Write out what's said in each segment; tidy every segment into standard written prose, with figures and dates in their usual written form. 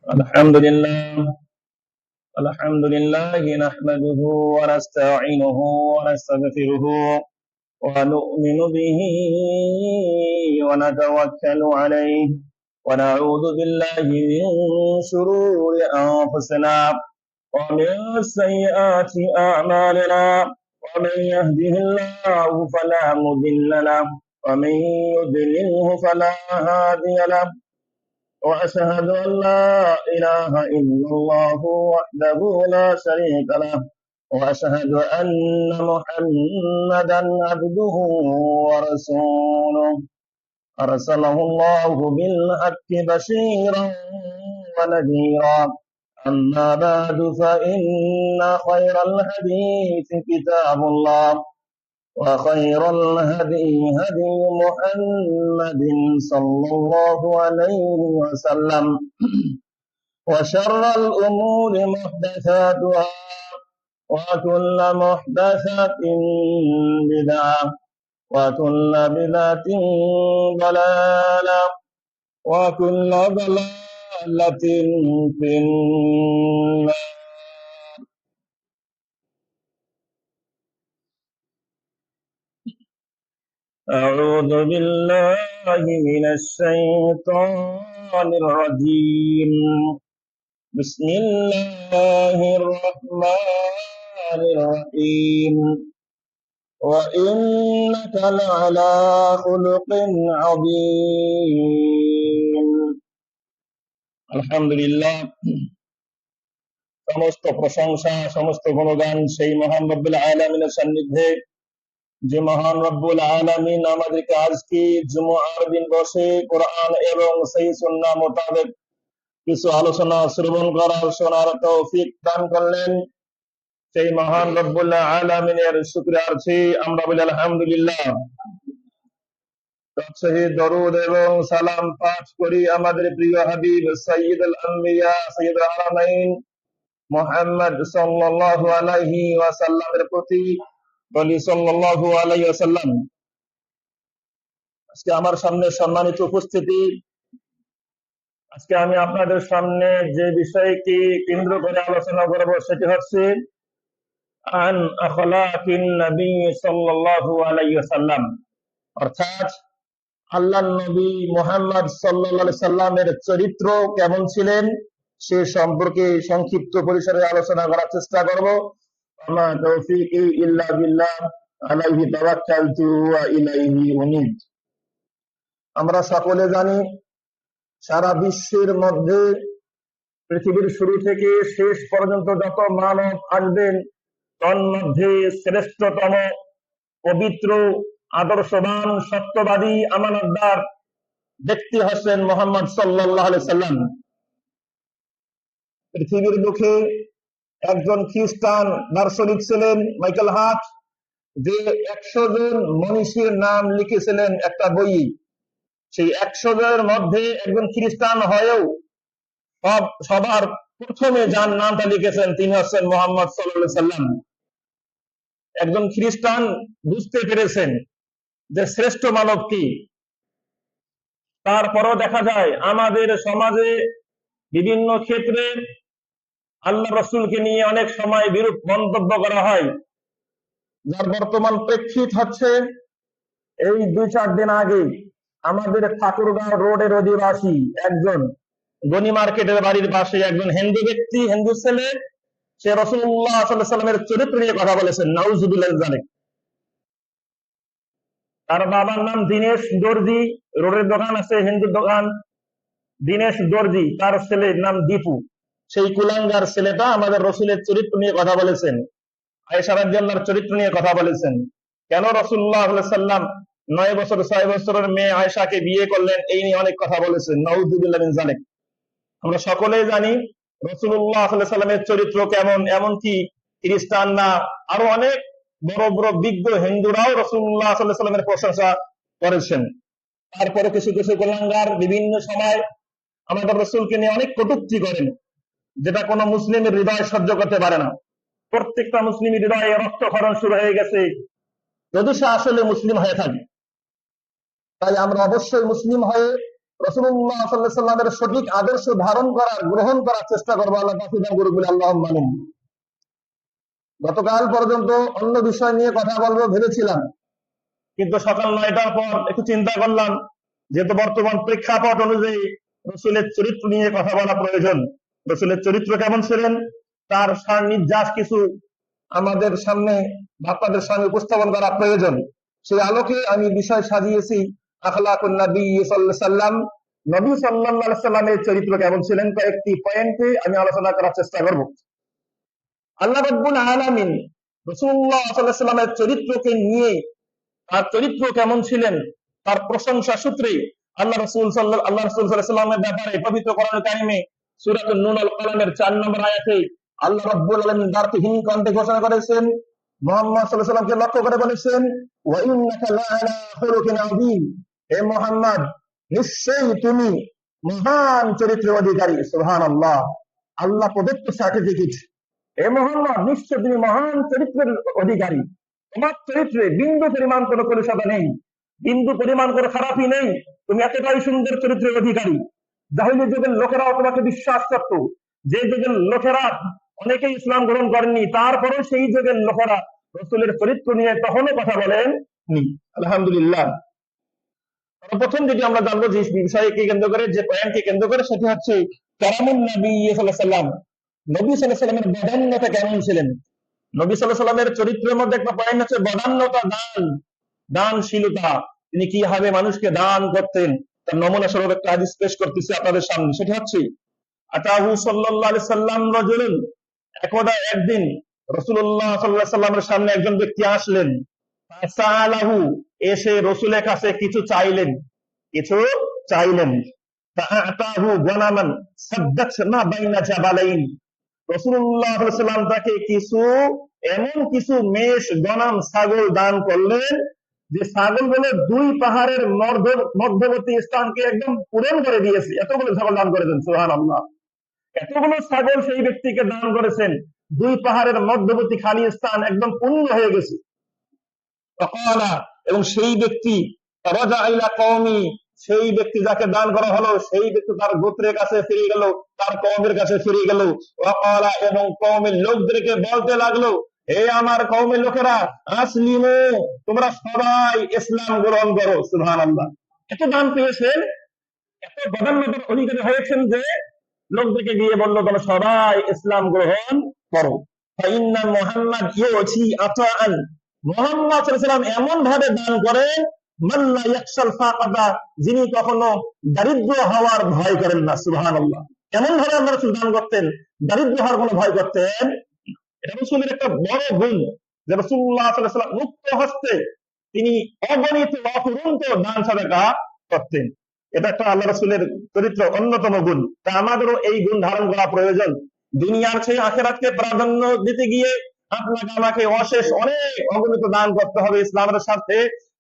الحمد لله نحمده ونستعينه ونستغفره ونؤمن به ونتوكل عليه ونعوذ بالله من شرور أنفسنا ومن سيئات أعمالنا ومن يهده الله فلا مضل له ومن يضلله فلا هادي له وأشهد أن لا إله إلا الله وحده لا شريك له وأشهد أن محمدا عبده ورسوله أرسله الله بالحق بشيرا ونذيرا أما بعد فإن خير الحديث كتاب الله وخير الهدي هدي محمد صلى الله عليه وسلم وشر الأمور محدثاتها وكل محدثة بدعة وكل بدعة ضلالة وكل ضلالة في النار. أعوذ بالله من الشيطان الرجيم. بسم الله الرحمن الرحيم. وإنك لعلى خلق عظيم. আলহামদুলিল্লাহ, সমস্ত প্রশংসা সমস্ত গুণগান সেই মহান রব্বুল আলামিনের সান্নিধ্যে, যে মহান রব্বুল আলামিন আমাদেরকে আজকে জুমআর দিন বসে কোরআন এবং সহিহ সুন্নাহ মোতাবেক কিছু আলোচনা শ্রবণ করার শোনার তৌফিক দান করলেন। সেই মহান রব্বুল আলামিনের শুকরিয়া আছি আমরা বলি আলহামদুলিল্লাহ। তৎসহিত দরুদ এবং সালাম পাঠ করি আমাদের প্রিয় হাবিব সাইয়্যিদুল আম্বিয়া সাইয়্যিদুল আলামিন মুহাম্মদ সাল্লাল্লাহু আলাইহি ওয়াসাল্লামের প্রতি, বলি সাল্লাল্লাহু আলাইহি ওয়াসাল্লাম। আজকে আমার সামনে সম্মানিত উপস্থিতি, আজকে আমি আপনাদের সামনে যে বিষয়টি কেন্দ্র করে আলোচনা করব সেটি হচ্ছে আন আখলাকিন নবী সাল্লাল্লাহু আলাইহি ওয়াসাল্লাম, অর্থাৎ আল্লাহর নবী মুহাম্মদ সাল্লাল্লাহু আলাইহি সাল্লামের চরিত্র কেমন ছিলেন সে সম্পর্কে সংক্ষিপ্ত পরিসরে আলোচনা করার চেষ্টা করব। আমা তৌফিকি ইল্লা বিল্লাহ, আলাইহি তাওয়াক্কালতু ওয়া ইলাইহি উনীব। আমরা সকলে জানি সারা বিশ্বের মধ্যে পৃথিবীর শুরু থেকে শেষ পর্যন্ত যত মানব আসবেন তন্মধ্যে শ্রেষ্ঠতম, পবিত্র, আদর্শবান, সত্যবাদী, আমানতদার ব্যক্তি হচ্ছেন মুহাম্মদ সাল্লাল্লাহু আলাইহি সাল্লাম। পৃথিবীর বুকে একজন খ্রিস্টান দার্শনিক ছিলেন মাইকেল হার্ট, যে 100 জন মনীষীর নাম লিখেছিলেন একটা বই। সেই 100 জনের মধ্যে একজন খ্রিস্টান হয়েও সবার প্রথমে যার নামটা লিখেছেন তিনি হচ্ছেন মুহাম্মদ সাল্লাল্লাহু আলাইহি সাল্লাম। একজন খ্রিস্টান বুঝতে পেরেছেন যে শ্রেষ্ঠ মানব কি। তারপরও দেখা যায় আমাদের সমাজে বিভিন্ন ক্ষেত্রে আল্লাহ রাসূলকে নিয়ে অনেক সময় বিরূপ মন্তব্য করা হয়, যার বর্তমান প্রেক্ষিত হচ্ছে এই 2-4 দিন আগে আমাদের ঠাকুরগাঁও রোডের অধিবাসী একজন গনি মার্কেটের বাড়ির পাশে একজন হিন্দু ব্যক্তি, হিন্দু ছেলে, সে রাসূলুল্লাহ সাল্লাল্লাহু আলাইহি সাল্লামের চরিত্র নিয়ে কথা বলেছেন। নাউযুবিল্লাহ যালিক। তার বাবার নাম দীনেশ দর্জি, রোডের দোকান আছে হিন্দুর দোকান, দীনেশ দর্জি। তার ছেলের নাম দীপু। সেই কুলাঙ্গার ছেলেটা আমাদের রাসূলের চরিত্র নিয়ে কথা বলেছেন, আয়েশা রাদিয়াল্লাহর চরিত্র নিয়ে কথা বলেছেন। কেন রাসূলুল্লাহ সাল্লাল্লাহু আলাইহি সাল্লাম 9 বছর 6 বছরের মেয়ে আয়েশাকে বিয়ে করলেন, এই নিয়ে অনেক কথা বলেছেন। নাউযুবিল্লাহ মিন যালিক। আমরা সকলেই জানি রাসূলুল্লাহ সাল্লাল্লাহু আলাইহি সাল্লামের চরিত্র কেমন, এমনকি খ্রিস্টানরা আরো অনেক বড় বড় বিজ্ঞ হিন্দুরাও রাসূলুল্লাহ সাল্লাল্লাহু আলাইহি সাল্লামের প্রশংসা করেছেন। তারপরে কিছু কিছু কুলাঙ্গার বিভিন্ন সময় আমাদের রাসূলকে নিয়ে অনেক কটূক্তি করেন, যেটা কোনো মুসলিমের হৃদয় সহ্য করতে পারে না। প্রত্যেকটা মুসলিমের হৃদয়ে রক্তক্ষরণ শুরু হয়ে গেছে যদি সে আসলে মুসলিম হয়ে থাকে। তাই আমরা অবশ্যই মুসলিম হয়ে রাসূলুল্লাহ সাল্লাল্লাহু আলাইহি সাল্লামের সঠিক আদর্শ ধারণ করার, গ্রহণ করার চেষ্টা করবো। আল্লাহ তৌফিক দান করুন বলে আল্লাহুম্মা আমিন। গতকাল পর্যন্ত অন্য বিষয় নিয়ে কথা বলবো ভেবেছিলাম, কিন্তু সকাল 9টার পর একটু চিন্তা করলাম, যেহেতু বর্তমান প্রেক্ষাপট অনুযায়ী রসুলের চরিত্র নিয়ে কথা বলা প্রয়োজন। রসুলের চরিত্র কেমন ছিলেন, তার সার নির্যাস কিছু আমাদের সামনে, আপনাদের সামনে উপস্থাপন করা প্রয়োজন। সেই আলোকে আমি বিষয় সাজিয়েছি আখলাকুন নবী সাল্লাল্লাহু আলাইহি সাল্লাম, নবী সাল্লাল্লাহু আলাইহি সাল্লামের চরিত্র কেমন ছিলেন, কয়েকটি পয়েন্টে আমি আলোচনা করার চেষ্টা করব। আল্লাহ রাব্বুল আলামিন রাসূলুল্লাহ সাল্লাল্লাহু আলাইহি সাল্লামের চরিত্রকে নিয়ে, তার চরিত্র কেমন ছিলেন তার প্রশংসা সূত্রে আল্লাহ রাসূল সাল্লাল্লাহু আলাইহি সাল্লামের ব্যাপারে পবিত্র কোরআন কারিমে সূরাতুন নূন আল কলামের 4 নম্বর আয়াতে আল্লাহ রাব্বুল আলামিন দার্থহীন কণ্ঠে ঘোষণা করেছেন, মুহাম্মদ সাল্লাল্লাহু আলাইহি সাল্লামকে লক্ষ্য করে বলেছেন, ওয়া ইন্নাকা লাআলা খুলুকিন আযীম, হে মুহাম্মদ নিশ্চয়ই তুমি মহান চরিত্রের অধিকারী। সুবহানাল্লাহ, আল্লাহ প্রদত্ত সার্টিফিকেট। হে মুহাম্মদ নিশ্চয় তুমি মহান চরিত্রের অধিকারী, তোমার চরিত্রে বিন্দু পরিমাণ কোনো কলুষতা নেই, বিন্দু পরিমাণ কোনো খারাপই নেই, তুমি এতটাই সুন্দর চরিত্রের অধিকারী। জাহিলি যুগের লোকেরাও তোমাকে বিশ্বাস করত, যে যুগের লোকেরা অনেকেই ইসলাম গ্রহণ করেননি, তারপরেও সেই যুগের লোকেরা রসুলের চরিত্র নিয়ে তখনও কথা বলেননি। আলহামদুলিল্লাহ। প্রথম যেটি আমরা জানবো যে বিষয়কে কেন্দ্র করে, যে পয়েন্টকে কেন্দ্র করে, সেটি হচ্ছে কারামুন নবী সাল্লাল্লাহু আলাইহি সাল্লাম, নবী সাল্লাল্লাহু আলাইহি সাল্লামের বদান্যতা কেমন ছিলেন। নবী সাল্লাল্লাহু আলাইহি সাল্লামের চরিত্রের মধ্যে একটা পয়েন্ট হচ্ছে বদান্যতা, দানশীলতা। তিনি কিভাবে মানুষকে দান করতেন তার নমুনা স্বরূপ একটা হাদিস পেশ করতেছি আপনাদের সামনে। সেটি হচ্ছে আতাহু সাল্লাল্লাহু আলাইহি সাল্লাম রাজুলুন, একদা একদিন রাসূলুল্লাহ সাল্লাল্লাহু আলাইহি সাল্লামের সামনে একজন ব্যক্তি আসলেন, ফাসালাহু, এসে রাসূলের কাছে কিছু চাইলেন, ফাআতাহু গনামান সাদ্দাতনা বাইনা জাবালাইন, রাসূলুল্লাহ সাল্লাল্লাহু আলাইহি সাল্লাম তাকে এমন কিছু মেষ গনাম ছাগল দান করলেন, যে ছাগলগুলো দুই পাহাড়ের মধ্যবর্তী স্থানকে একদম পূরণ করে দিয়েছে। এতগুলো ছাগল দান করেছেন, সুবহানাল্লাহ। এতগুলো ছাগল সেই ব্যক্তিকে দান করেছেন, দুই পাহাড়ের মধ্যবর্তী খালি স্থান একদম পূর্ণ হয়ে গেছে। এবং সেই ব্যক্তি রাজা ইলা কওমি, সেই ব্যক্তি যাকে দান করা হলো, সেই ব্যক্তি তার গোত্রের কাছে ফিরে গেল, তার কওমের কাছে ফিরে গেল। ওয়াকালা, এবং কওমের লোকদেরকে বলতে লাগলো, হে আমার কওমের লোকেরা, আসলিমু, তোমরা সবাই ইসলাম গ্রহণ করো। সুবহানাল্লাহ। এত দান পেয়েছেন, এত বদান্যতার অধিকারী হয়েছেন যে লোকদেরকে গিয়ে বললো, তোমরা সবাই ইসলাম গ্রহণ করো। ফাইন্না মুহাম্মাদ ইউতি আতাআন, মুহাম্মদ সাল্লাল্লাহু আলাইহি সাল্লাম এমন ভাবে দান করেন, মাল্লা ইয়াকশাল ফাকাদা, যিনি কখনো দারিদ্র হওয়ার ভয় করেন না। সুবহানাল্লাহ। এমন ভাবে আল্লাহ রাসূল দান করতেন, দারিদ্র হওয়ার কোনো ভয় করতেন। এটা রাসূলের একটা বড় গুণ, যে রাসূলুল্লাহ সাল্লাল্লাহু আলাইহি ওয়াসাল্লাম মুক্ত হস্তে তিনি অগণিত অফুরন্ত দান সাদাকা করতেন। এটা একটা আল্লাহ রাসূলের চরিত্র অন্যতম গুণ। তা আমাদেরও এই গুণ ধারণ করা প্রয়োজন। দুনিয়ার চেয়ে আখিরাতকে প্রাধান্য দিতে গিয়ে আপনাকে আমাকে অশেষ অনেক অগণিত দান করতে হবে ইসলামের সাথে,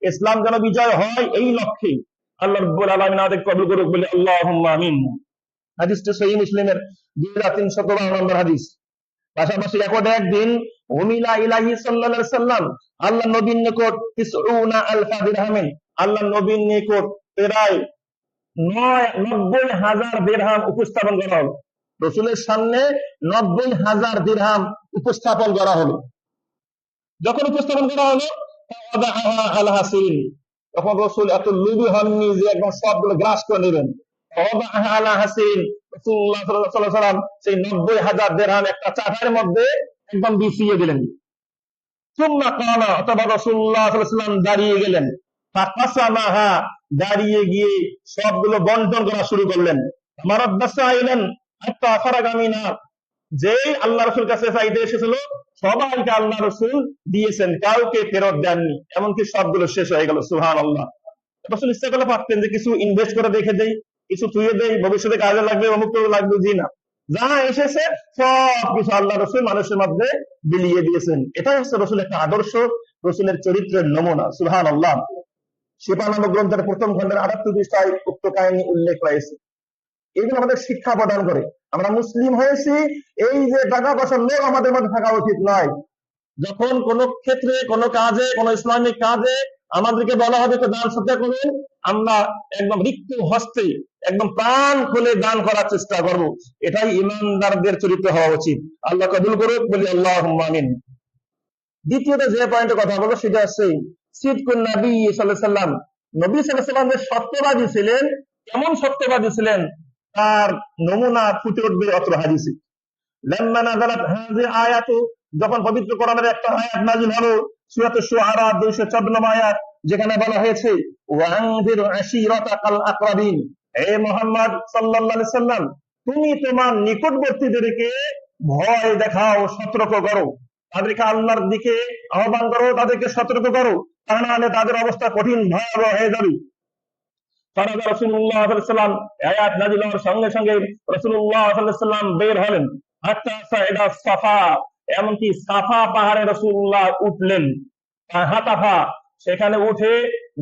ইসলাম যেন বিজয় হয়, এই লক্ষ্যে। আল্লাহ রাব্বুল আলামিন আমাদের কবুল করুক বলে আল্লাহুম্মা আমিন। হাদিসটি সহিহ মুসলিমের 2352 নম্বর হাদিস। পাশাপাশি একদিন উমিলা ইলাহি সাল্লাল্লাহু আলাইহি সাল্লাম, আল্লাহ নবীর নিকট 90 আলফা দিরহামিন, আল্লাহ নবীর নিকট প্রায় 90,000 দিরহাম উপস্থাপন করা হলো। রাসূলের সামনে 90,000 দিরহাম উপস্থাপন করা হলো। যখন উপস্থাপন করা হলো, আল হাসিন, তখন রাসূল এত লোভী হননি যে একদম সবগুলো গ্রাস করে নেবেন। আল হাসিন, রাসূলুল্লাহ সাল্লাল্লাহু আলাইহি ওয়াসাল্লাম সেই 90,000 দিরহাম একটা চাটাইয়ের মধ্যে একদম বিছিয়ে দিলেন। সুম্মা কানা, অথবা রাসূলুল্লাহ সাল্লাল্লাহু আলাইহি ওয়াসাল্লাম দাঁড়িয়ে গেলেন, ফাকাসামাহা, দাঁড়িয়ে গিয়ে সবগুলো বন্টন করা শুরু করলেন। মারাদ্দাসা আইলেন হাত্তা ফারাগা মিনহা, যেই আল্লাহ রাসূল কাছে চাইতে এসেছিল সবাইকে আল্লাহ রাসূল দিয়েছেন, কাউকে ফেরত দেননি, এমনকি সবগুলো শেষ হয়ে গেল। সুবহানাল্লাহ। রাসূল ইচ্ছা করলে পারতেন যে কিছু ইনভেস্ট করে রেখে দেই, কিছু থুয়ে দেই, ভবিষ্যতে কাজে লাগবে, অমুক লাগবে, জি না, যা এসেছে সব কিছু আল্লাহ রাসূল মানুষের মধ্যে বিলিয়ে দিয়েছেন। এটাই হচ্ছে রাসূলের একটা আদর্শ, রাসূলের চরিত্রের নমুনা। সুবহানাল্লাহ। শিফা নামক গ্রন্থের প্রথম খণ্ডের 78 পৃষ্ঠায় উক্ত কাহিনী উল্লেখ রয়েছে। এইগুলো আমাদের শিক্ষা প্রদান করে। আমরা মুসলিম হয়েছি, এই যে টাকা পয়সার লোক আমাদের মধ্যে থাকা উচিত নয়। যখন কোন ক্ষেত্রে, কোন কাজে, কোন ইসলামিক কাজে আমাদেরকে বলা হবে তো দান সত্যি করুন, আমরা একদম রিক্ত হস্তে একদম প্রাণ খুলে দান করার চেষ্টা করব। এটাই ইমানদারদের চরিত্র হওয়া উচিত। আল্লাহ কবুল করুক, বলি আল্লাহুম্মা আমিন। দ্বিতীয়ত যে পয়েন্টে কথা বলবো সেটা হচ্ছে সিদকুন নবী সাল্লাল্লাহু আলাইহি সাল্লাম। নবী সাল্লাল্লাহু আলাইহি সাল্লাম যে সত্যবাদী ছিলেন, কেমন সত্যবাদী ছিলেন তার নমুনা ফুটে উঠবে অত্র হাদিসে। লাম্মা নাযালাত হাযিহি আয়াতু, যখন পবিত্র কোরআনের একটা আয়াত নাযিল হলো, সূরাত শুআরা 214 নম্বর আয়াত, যেখানে বলা হয়েছে ওয়ানজির আশীরাতাকাল আকরাবিন, হে মুহাম্মদ সাল্লাল্লাহু আলাইহি সাল্লাম, তুমি তোমার নিকটবর্তীদেরকে ভয় দেখাও, সতর্ক করো, তাদেরকে আল্লাহর দিকে আহ্বান করো, তাদেরকে সতর্ক করো, তা না হলে তাদের অবস্থা কঠিন ভয়াবহ হয়ে যাবে। রাসূলুল্লাহ সাল্লাল্লাহু আলাইহি সাল্লাম আয়াত নাযিল হওয়ার সঙ্গে সঙ্গে রাসূলুল্লাহ সাল্লাল্লাহু আলাইহি সাল্লাম বের হলেন, হাত্তা সাইদা সাফা, এমনকি সাফা পাহাড়ে রাসূলুল্লাহ উঠলেন। হাতাফা, সেখানে উঠে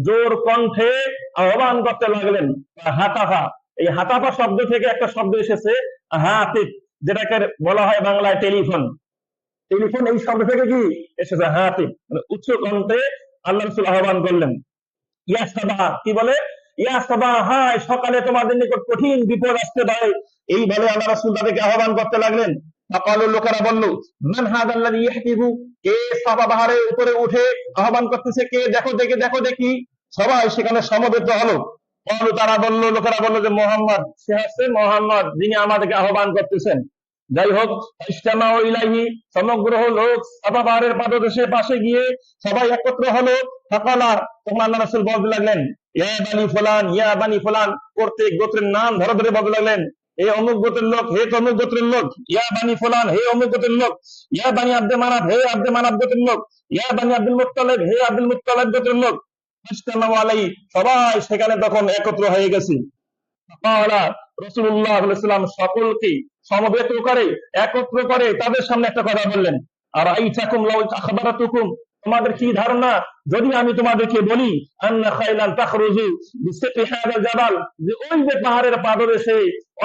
জোর কণ্ঠে আহ্বান করতে লাগলেন। হাতাফা, এই হাতাফা শব্দ থেকে একটা শব্দ এসেছে হাতিফ, যেটাকে বলা হয় বাংলায় টেলিফোন। টেলিফোন এই শব্দ থেকে কি এসেছে হাতিফ, মানে উচ্চ কণ্ঠে আল্লাহ রাসূল আহ্বান করলেন। ইয়া সাবাহ, কি বলে? ইয়া সাবাহ, হায় সকালে তোমাদের নিকট কঠিন বিপদ আসতে পারে, এই বলে আল্লাহ রাসূল তাদেরকে আহ্বান করতে লাগলেন। ফাকালু, লোকেরা বলল, মান হাদাল্লাযী ইয়াহতিবু, কে সাফা পাহাড়ের উপরে উঠে আহ্বান করতেছে, কে? দেখো দেখি, দেখো দেখি। সবাই সেখানে সমবেত হলো। তারা বলল, লোকেরা বলল যে মুহাম্মদ, সে হচ্ছে মুহাম্মদ যিনি আমাদেরকে আহ্বান করতেছেন। যাই হোক, ইজতামাউ ইলাইহি, সমগ্র লোক সাফা পাহাড়ের পাদদেশে পাশে গিয়ে সবাই একত্র হলো। ফাকালা, তখন আল্লাহ রাসূল বলতে লাগলেন, ইয়া বানি ফুলান, ইয়া বানি ফুলান, প্রত্যেক গোত্রের নাম ধরে ধরে বলতে লাগলেন, হে অমুক গোত্রের লোক, হে তমুক গোত্রের লোক, ইয়া বানি ফুলান, হে অমুক গোত্রের লোক, ইয়া বানি আব্দে মানাফ, হে আব্দে মানাফ গোত্রের লোক, ইয়া বানি আব্দুল মুত্তালিব, হে আব্দুল মুত্তালিব গোত্রের লোক। ইজতামাউ আলাইহি, সবাই সেখানে তখন একত্র হয়ে গেছে। ফাকালা, রাসূলুল্লাহ সাল্লাল্লাহু আলাইহি ওয়াসাল্লাম সকলকে সমবেত করে, একত্র করে তাদের সামনে একটা কথা বললেন, আর আইতাকুম লাউ আখবারাতুকুম, তোমাদের কি ধারণা যদি আমি তোমাদেরকে বলি, আন্না খাইলান তাখরুজু বিসিফি হাযাল জাবাল, যে ওই যে পাহাড়ের পাদদেশে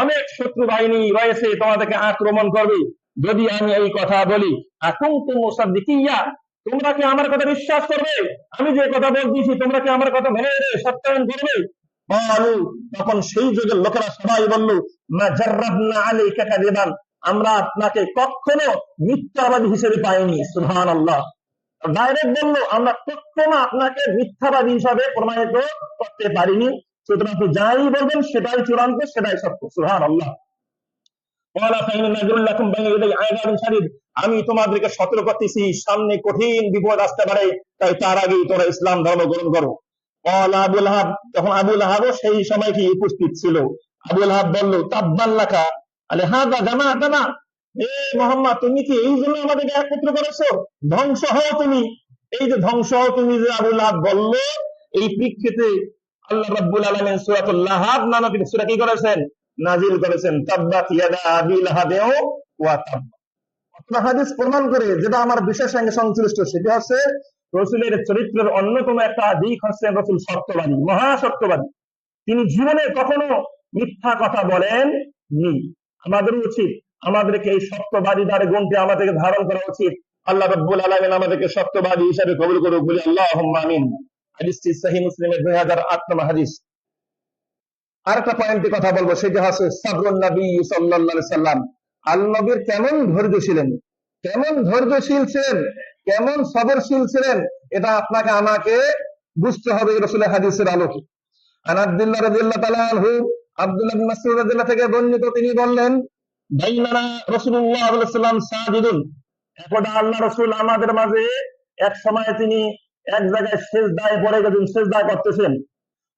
অনেক শত্রু বাহিনী রয়েছে, তোমাদেরকে আক্রমণ করবে। যদি আমি এই কথা বলি, আকুনতুম মুসাদ্দিকিয়া, তোমরা কি আমার কথা বিশ্বাস করবে? আমি যে কথা বলতেছি তোমরা কি আমার কথা মেনে নেবে, সত্যায়ন করবে? বলু, তখন সেই যুগের লোকেরা সবাই বলল, মা জাররাবনা আলাইকা কাযিবান, আমরা আপনাকে কখনো মিথ্যাবাদী হিসেবে পাইনি। সুবহানাল্লাহ, ডাইরেক্ট বললো, আমরা কখনো আপনাকে মিথ্যাবাদী হিসাবে প্রমাণিত করতে পারিনি, সুতরাং আপনি যাই বলবেন সেটাই চূড়ান্ত, সেটাই সত্য। সুবহানাল্লাহ। আমি তোমাদেরকে সতর্ক করতেছি, সামনে কঠিন বিপদ আসতে পারে, তাই তার আগেই তোমরা ইসলাম ধর্ম গ্রহণ করো। আবু লাহাব, তখন আবু লাহাবও সেই সময় কি উপস্থিত ছিল। আবু লাহাব বলল, তাব্বান লাকা আলিহাযা জামাআতানা, হে মুহাম্মদ, তুমি কি এই জন্য আমাদেরকে একত্র করেছো? ধ্বংস হও তুমি। এই যে ধ্বংস হও তুমি যে আবু লাহাব বলল, এই প্রেক্ষিতে আল্লাহ রাব্বুল আলামিন সূরাতুল লাহাব নামক সূরা কি করেছেন? নাজিল করেছেন। তাব্বাত ইয়াদা আবি লাহাব ওয়া তাব। আপনার হাদিস প্রমাণ করে, যেটা আমার বিশেষ সঙ্গে সংশ্লিষ্ট, সেটা হচ্ছে রাসূলের চরিত্রের অন্যতম একটা দিক হচ্ছে রাসূল সত্যবাদী, মহা সত্যবাদী। তিনি জীবনে কখনো মিথ্যা কথা বলেন নি। আমাদের উচিত, আমাদেরকে এই সত্যবাদীদের গুণটি আমাদেরকে ধারণ করা উচিত। আল্লাহ রাব্বুল আলামিন আমাদেরকে সত্যবাদী হিসেবে কবুল করুক, বলি আল্লাহুম্মা আমিন। হাদিসটি সহিহ মুসলিমের 2008 নম্বর হাদিস। আরেকটা পয়েন্টে কথা বলবো, সেটা হচ্ছে সাবরুন নবী সাল্লাল্লাহু আলাইহি সাল্লাম। আল্লাহর নবীর কেমন ধৈর্য ছিলেন, কেমন ধৈর্যশীল ছিলেন, কেমন সবরশীল ছিলেন, এটা আপনাকে আমাকে বুঝতে হবে রাসূলের হাদিসের আলোকে। আন আব্দুল্লাহ রাদিয়াল্লাহু তাআলা আনহু, আব্দুল্লাহ বিন মাসউদ রাদিয়াল্লাহু থেকে বর্ণিত, তিনি বললেন, বাইনানা রাসূলুল্লাহ সাল্লাল্লাহু আলাইহি ওয়াসাল্লাম সাজিদুন, একদা আল্লাহ রাসূল আমাদের মাঝে এক সময় তিনি এক জায়গায় সিজদায় পড়ে গেছেন, সিজদা করতেছেন।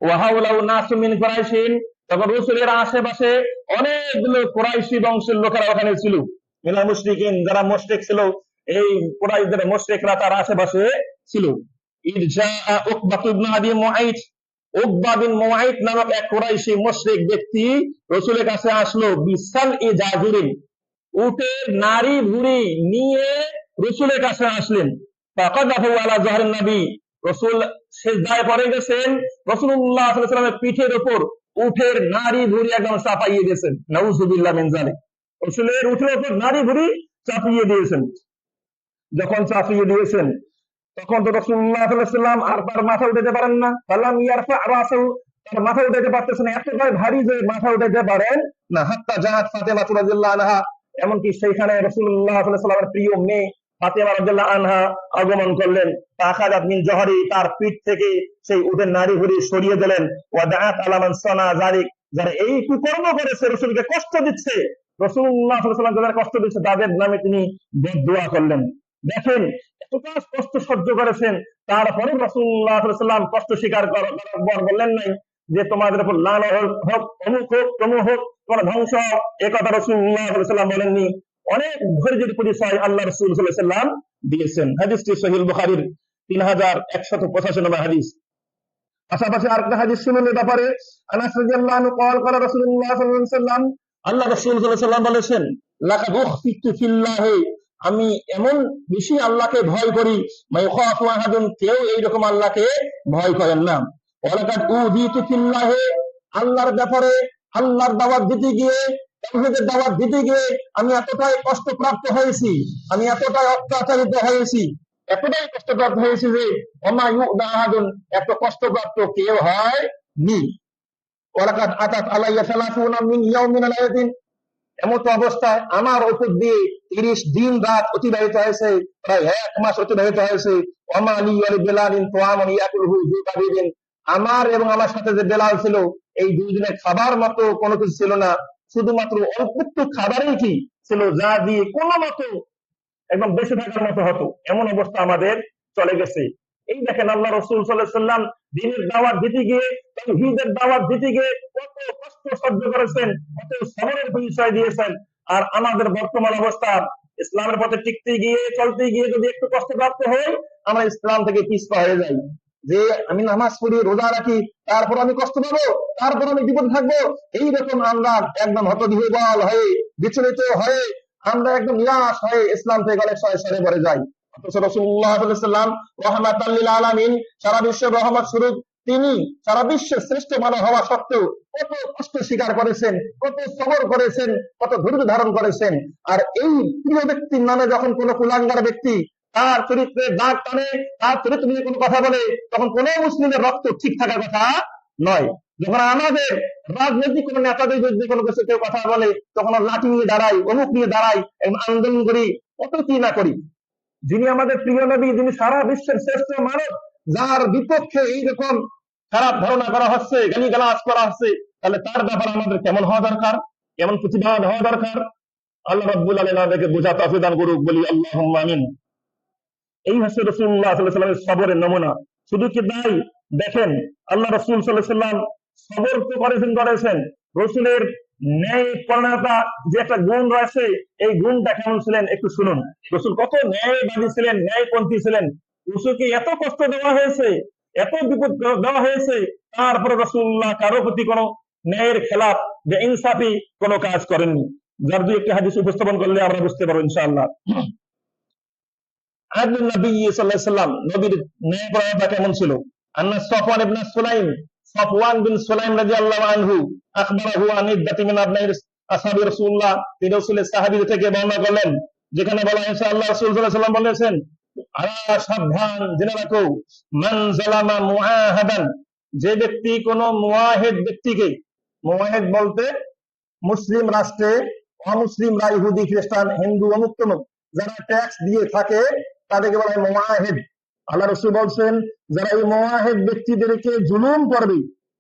ওয়া হাওলাহু নাসু মিন কুরাইশিন, তখন রাসূলের আশেপাশে অনেকগুলো কুরাইশি বংশের লোকেরা ওখানে ছিল। মিনাল মুশরিকিন, যারা মুশরিক ছিল, এই কুরাইশদের মুশরিকরা তার আশেপাশে ছিল। ইরজা উকবা ইবনে আবি মুআইত, উকবা বিন মুআইত নামক এক কুরাইশি মুশরিক ব্যক্তি রাসূলের কাছে আসলো। বিসাল ইজাজুরিন, উটের নারী ভুঁড়ি নিয়ে রাসূলের কাছে আসলেন। ফাকাদাহু আলা যাহরিন নবী, রাসূল সিজদায় পড়ে গেছেন, রাসূলুল্লাহ সাল্লাল্লাহু আলাইহি ওয়াসাল্লামের পিঠের উপর উটের নারী ভুঁড়ি একদম চাপাইয়ে দিয়েছেন। নাউযুবিল্লাহ মিন যালিক, রাসূলের উটের উপর নারী ভুঁড়ি চাপিয়ে দিয়েছেন। যখন চাপিয়ে দিয়েছেন, তখন তো রাসূলুল্লাহ সাল্লাল্লাহু আলাইহি ওয়াসাল্লাম আর তার মাথা উঠাতে পারেন না, ফালাম ইয়ারফা রাসাহু, তার মাথা উঠাতে পারতেছেন না, এতটাই ভারী যে মাথা উঠাতে পারেন না, হাত্তা জাহাত ফাতেমা রাদিয়াল্লাহু আনহা, এমনকি সেইখানে রাসূলুল্লাহ সাল্লাল্লাহু আলাইহি ওয়াসাল্লামের প্রিয় মেয়ে ফাতেমা রাদিয়াল্লাহু আনহা আগমন করলেন। তাখাদাত মিন জহরি, তার পিঠ থেকে সেই উটের নাড়ি ভুঁড়ি সরিয়ে দিলেন। ওয়া দাআত আলা মান সানা যালিক, যারা এই কুকর্ম করেছে, রাসূলকে কষ্ট দিচ্ছে, রাসূলুল্লাহ সাল্লাল্লাহু আলাইহি ওয়াসাল্লাম যাদের কষ্ট দিচ্ছে তাদের নামে তিনি বদদুয়া করলেন। দেখেন এতটা কষ্ট সহ্য করেছেন, তারপরে রাসূলুল্লাহ সাল্লাল্লাহু আলাইহি ওয়াসাল্লাম কষ্ট স্বীকার করার পর বললেন নাই যে তোমাদের উপর লানত হোক, অমুক হোক, তমুক হোক, তোমার ধ্বংস হোক, এ কথা রাসূলুল্লাহ সাল্লাল্লাহু আলাইহি ওয়াসাল্লাম বলেননি। অনেক ধৈর্যের পরিচয় আল্লাহ রাসূল সাল্লাল্লাহু আলাইহি ওয়াসাল্লাম দিয়েছেন। হাদিসটি সহিহ বুখারীর 3185 নম্বর হাদিস। পাশাপাশি আরেকটা হাদিস শুনুন এ ব্যাপারে। আনাস রাদিয়াল্লাহু আনহু قال রাসূলুল্লাহ সাল্লাল্লাহু আলাইহি ওয়াসাল্লাম, আল্লাহ রাসূল সাল্লাল্লাহু আলাইহি ওয়াসাল্লাম বলেছেন, লাকাদ উখফিতু ফিল্লাহি, আমি এমন বেশি আল্লাহকে ভয় করি, মাইখাফু আহাদুন, কেউ এইরকম আল্লাহকে ভয় করেন না। ওয়ালাকাদ উযিতু ফিল্লাহি, আল্লাহর ব্যাপারে আল্লাহর দাওয়াত দিতে গিয়ে, তাওহীদের দাওয়াত দিতে গিয়ে আমি এতটাই কষ্টপ্রাপ্ত হয়েছি, আমি এতটাই অত্যাচারিত হয়েছি, এতটাই কষ্টপ্রাপ্ত হয়েছি যে ওমা ইউদা আহাদুন, এত কষ্টপ্রাপ্ত কেউ হয় নি। ওয়ালাকাদ আতাত আলাইয়া সালাসুনা মিন ইয়াউমিন আলায়াতিন, এমত অবস্থায় আমার উপর দিয়ে 30 দিন রাত অতিবাহিত হয়েছে, প্রায় 1 মাস অতিবাহিত হয়েছে। ওমা আলী ওয়ালি বেলালিন তোয়ামন ইয়াকুলহু যু কাবিদিন, আমার এবং আমার সাথে যে বেলাল ছিল, এই দুই দিনের খাবার মতো কোনো কিছু ছিল না, শুধুমাত্র অল্প একটু খাবারই কি ছিল, যা দিয়ে কোনো মতো একদম বেঁচে থাকার মতো হতো, এমন অবস্থা আমাদের চলে গেছে। এই দেখেন আল্লাহ রাসূল সাল্লাল্লাহু আলাইহি ওয়াসাল্লাম দ্বীনের দাওয়াত দিতে গিয়ে, তাওহীদের দাওয়াত দিতে গিয়ে কত কষ্ট সহ্য করেছেন, কত সবরের পরিচয় দিয়েছেন। আর আমাদের বর্তমান অবস্থা, ইসলামের পথে টিকতে গিয়ে, চলতে গিয়ে যদি একটু কষ্টপ্রাপ্ত হই, আমরা ইসলাম থেকে পিছপা হয়ে যাই। যে আমি নামাজ পড়ি, রোজা রাখি, তারপর আমি কষ্ট পাবো, তারপর আমি বিপদে থাকবো, এইরকম আমরা একদম হতবিহ্বল হয়ে, বিচলিত হয়ে, আমরা একদম নিরাশ হয়ে ইসলাম থেকে অনেক সময় সরে পড়ে যাই। অথচ রাসূলুল্লাহ সাল্লাল্লাহু আলাইহি ওয়াসাল্লাম রাহমাতাল লিল আলামিন, সারা বিশ্বের রহমত স্বরূপ, তিনি সারা বিশ্বের শ্রেষ্ঠ মানব হওয়া সত্ত্বেও কত কষ্ট স্বীকার করেছেন, কত সবর করেছেন, কত ধৈর্য ধারণ করেছেন। আর এই প্রিয় ব্যক্তির নামে যখন কোন কুলাঙ্গার ব্যক্তি তার চরিত্রে দাগ টানে, তার চরিত্র নিয়ে কোনো কথা বলে, তখন কোন মুসলিমের রক্ত ঠিক থাকার কথা নয়। যখন আমাদের রাজনৈতিক কোন নেতাদের বিরুদ্ধে কোনো কিছু কেউ কথা বলে, তখন লাঠি নিয়ে দাঁড়াই, অমুক নিয়ে দাঁড়াই, আন্দোলন করি, কত কি না করি। যিনি আমাদের প্রিয় নবী, যিনি সারা বিশ্বের শ্রেষ্ঠ মানব, যার বিপক্ষে এইরকম খারাপ ধারণা করা হচ্ছে, গালিগালাজ করা হচ্ছে, তাহলে তার ব্যাপারে আমাদের কেমন হওয়া দরকার, কেমন প্রতিবাদ হওয়া দরকার। আল্লাহ রাব্বুল আলামিন আমাদেরকে বোঝা তৌফিক দান করুক, বলি আল্লাহুম্মা আমিন। এই হচ্ছে রাসূলুল্লাহ সাল্লাল্লাহু আলাইহি ওয়াসাল্লামের সবরের নমুনা। শুধু কি তাই, দেখেন আল্লাহ রাসূল সাল্লাল্লাহু আলাইহি ওয়াসাল্লাম সবর তো করেছেন। রাসূলের ন্যায় পরায়ণতা যে একটা গুণ রয়েছে, এই গুণটা কেমন ছিলেন একটু শুনুন। রাসূল কত ন্যায়বাদী ছিলেন, ন্যায়পন্থী ছিলেন। রাসূলকে এত কষ্ট দেওয়া হয়েছে, এত বিপদ দেওয়া হয়েছে, তারপরে রাসূলুল্লাহ কারো প্রতি কোনো ন্যায়ের খেলাফ বা ইনসাফি কোনো কাজ করেননি। যার দুই একটি হাদিস উপস্থাপন করলে আমরা বুঝতে পারবো ইনশাআল্লাহ। আদলুন নবী সাল্লাল্লাহু আলাইহি ওয়াসাল্লাম, নবীর ন্যায়পরায়ণতা কেমন ছিল। আন্না সাফওয়ান ইবনে সুলাইম, সাফওয়ান বিন সুলাইম রাদিয়াল্লাহু আনহু আখবরাহু আন ইদ্দাতি মিন আবনাই আসহাবি রাসূলুল্লাহ, তিনি রাসূলের সাহাবীদের থেকে বর্ণনা করলেন, যেখানে বলা হয়েছে আল্লাহ রাসূল সাল্লাল্লাহু আলাইহি ওয়াসাল্লাম বলেছেন, আলা সাবধান, জেনে রাখো, মান জালামা মুআহাদান, যে ব্যক্তি কোন মুআহিদ ব্যক্তিকে, মুআহিদ বলতে মুসলিম রাষ্ট্রে অমুসলিমরা, ইহুদি, খ্রিস্টান, হিন্দু, অমুক তমুক যারা ট্যাক্স দিয়ে থাকে, তাদেরকে বলা হয় মুআহিদ। আল্লাহ রাসূল বলছেন, যারা এই মুআহিদ ব্যক্তিদেরকে জুলুম করবে,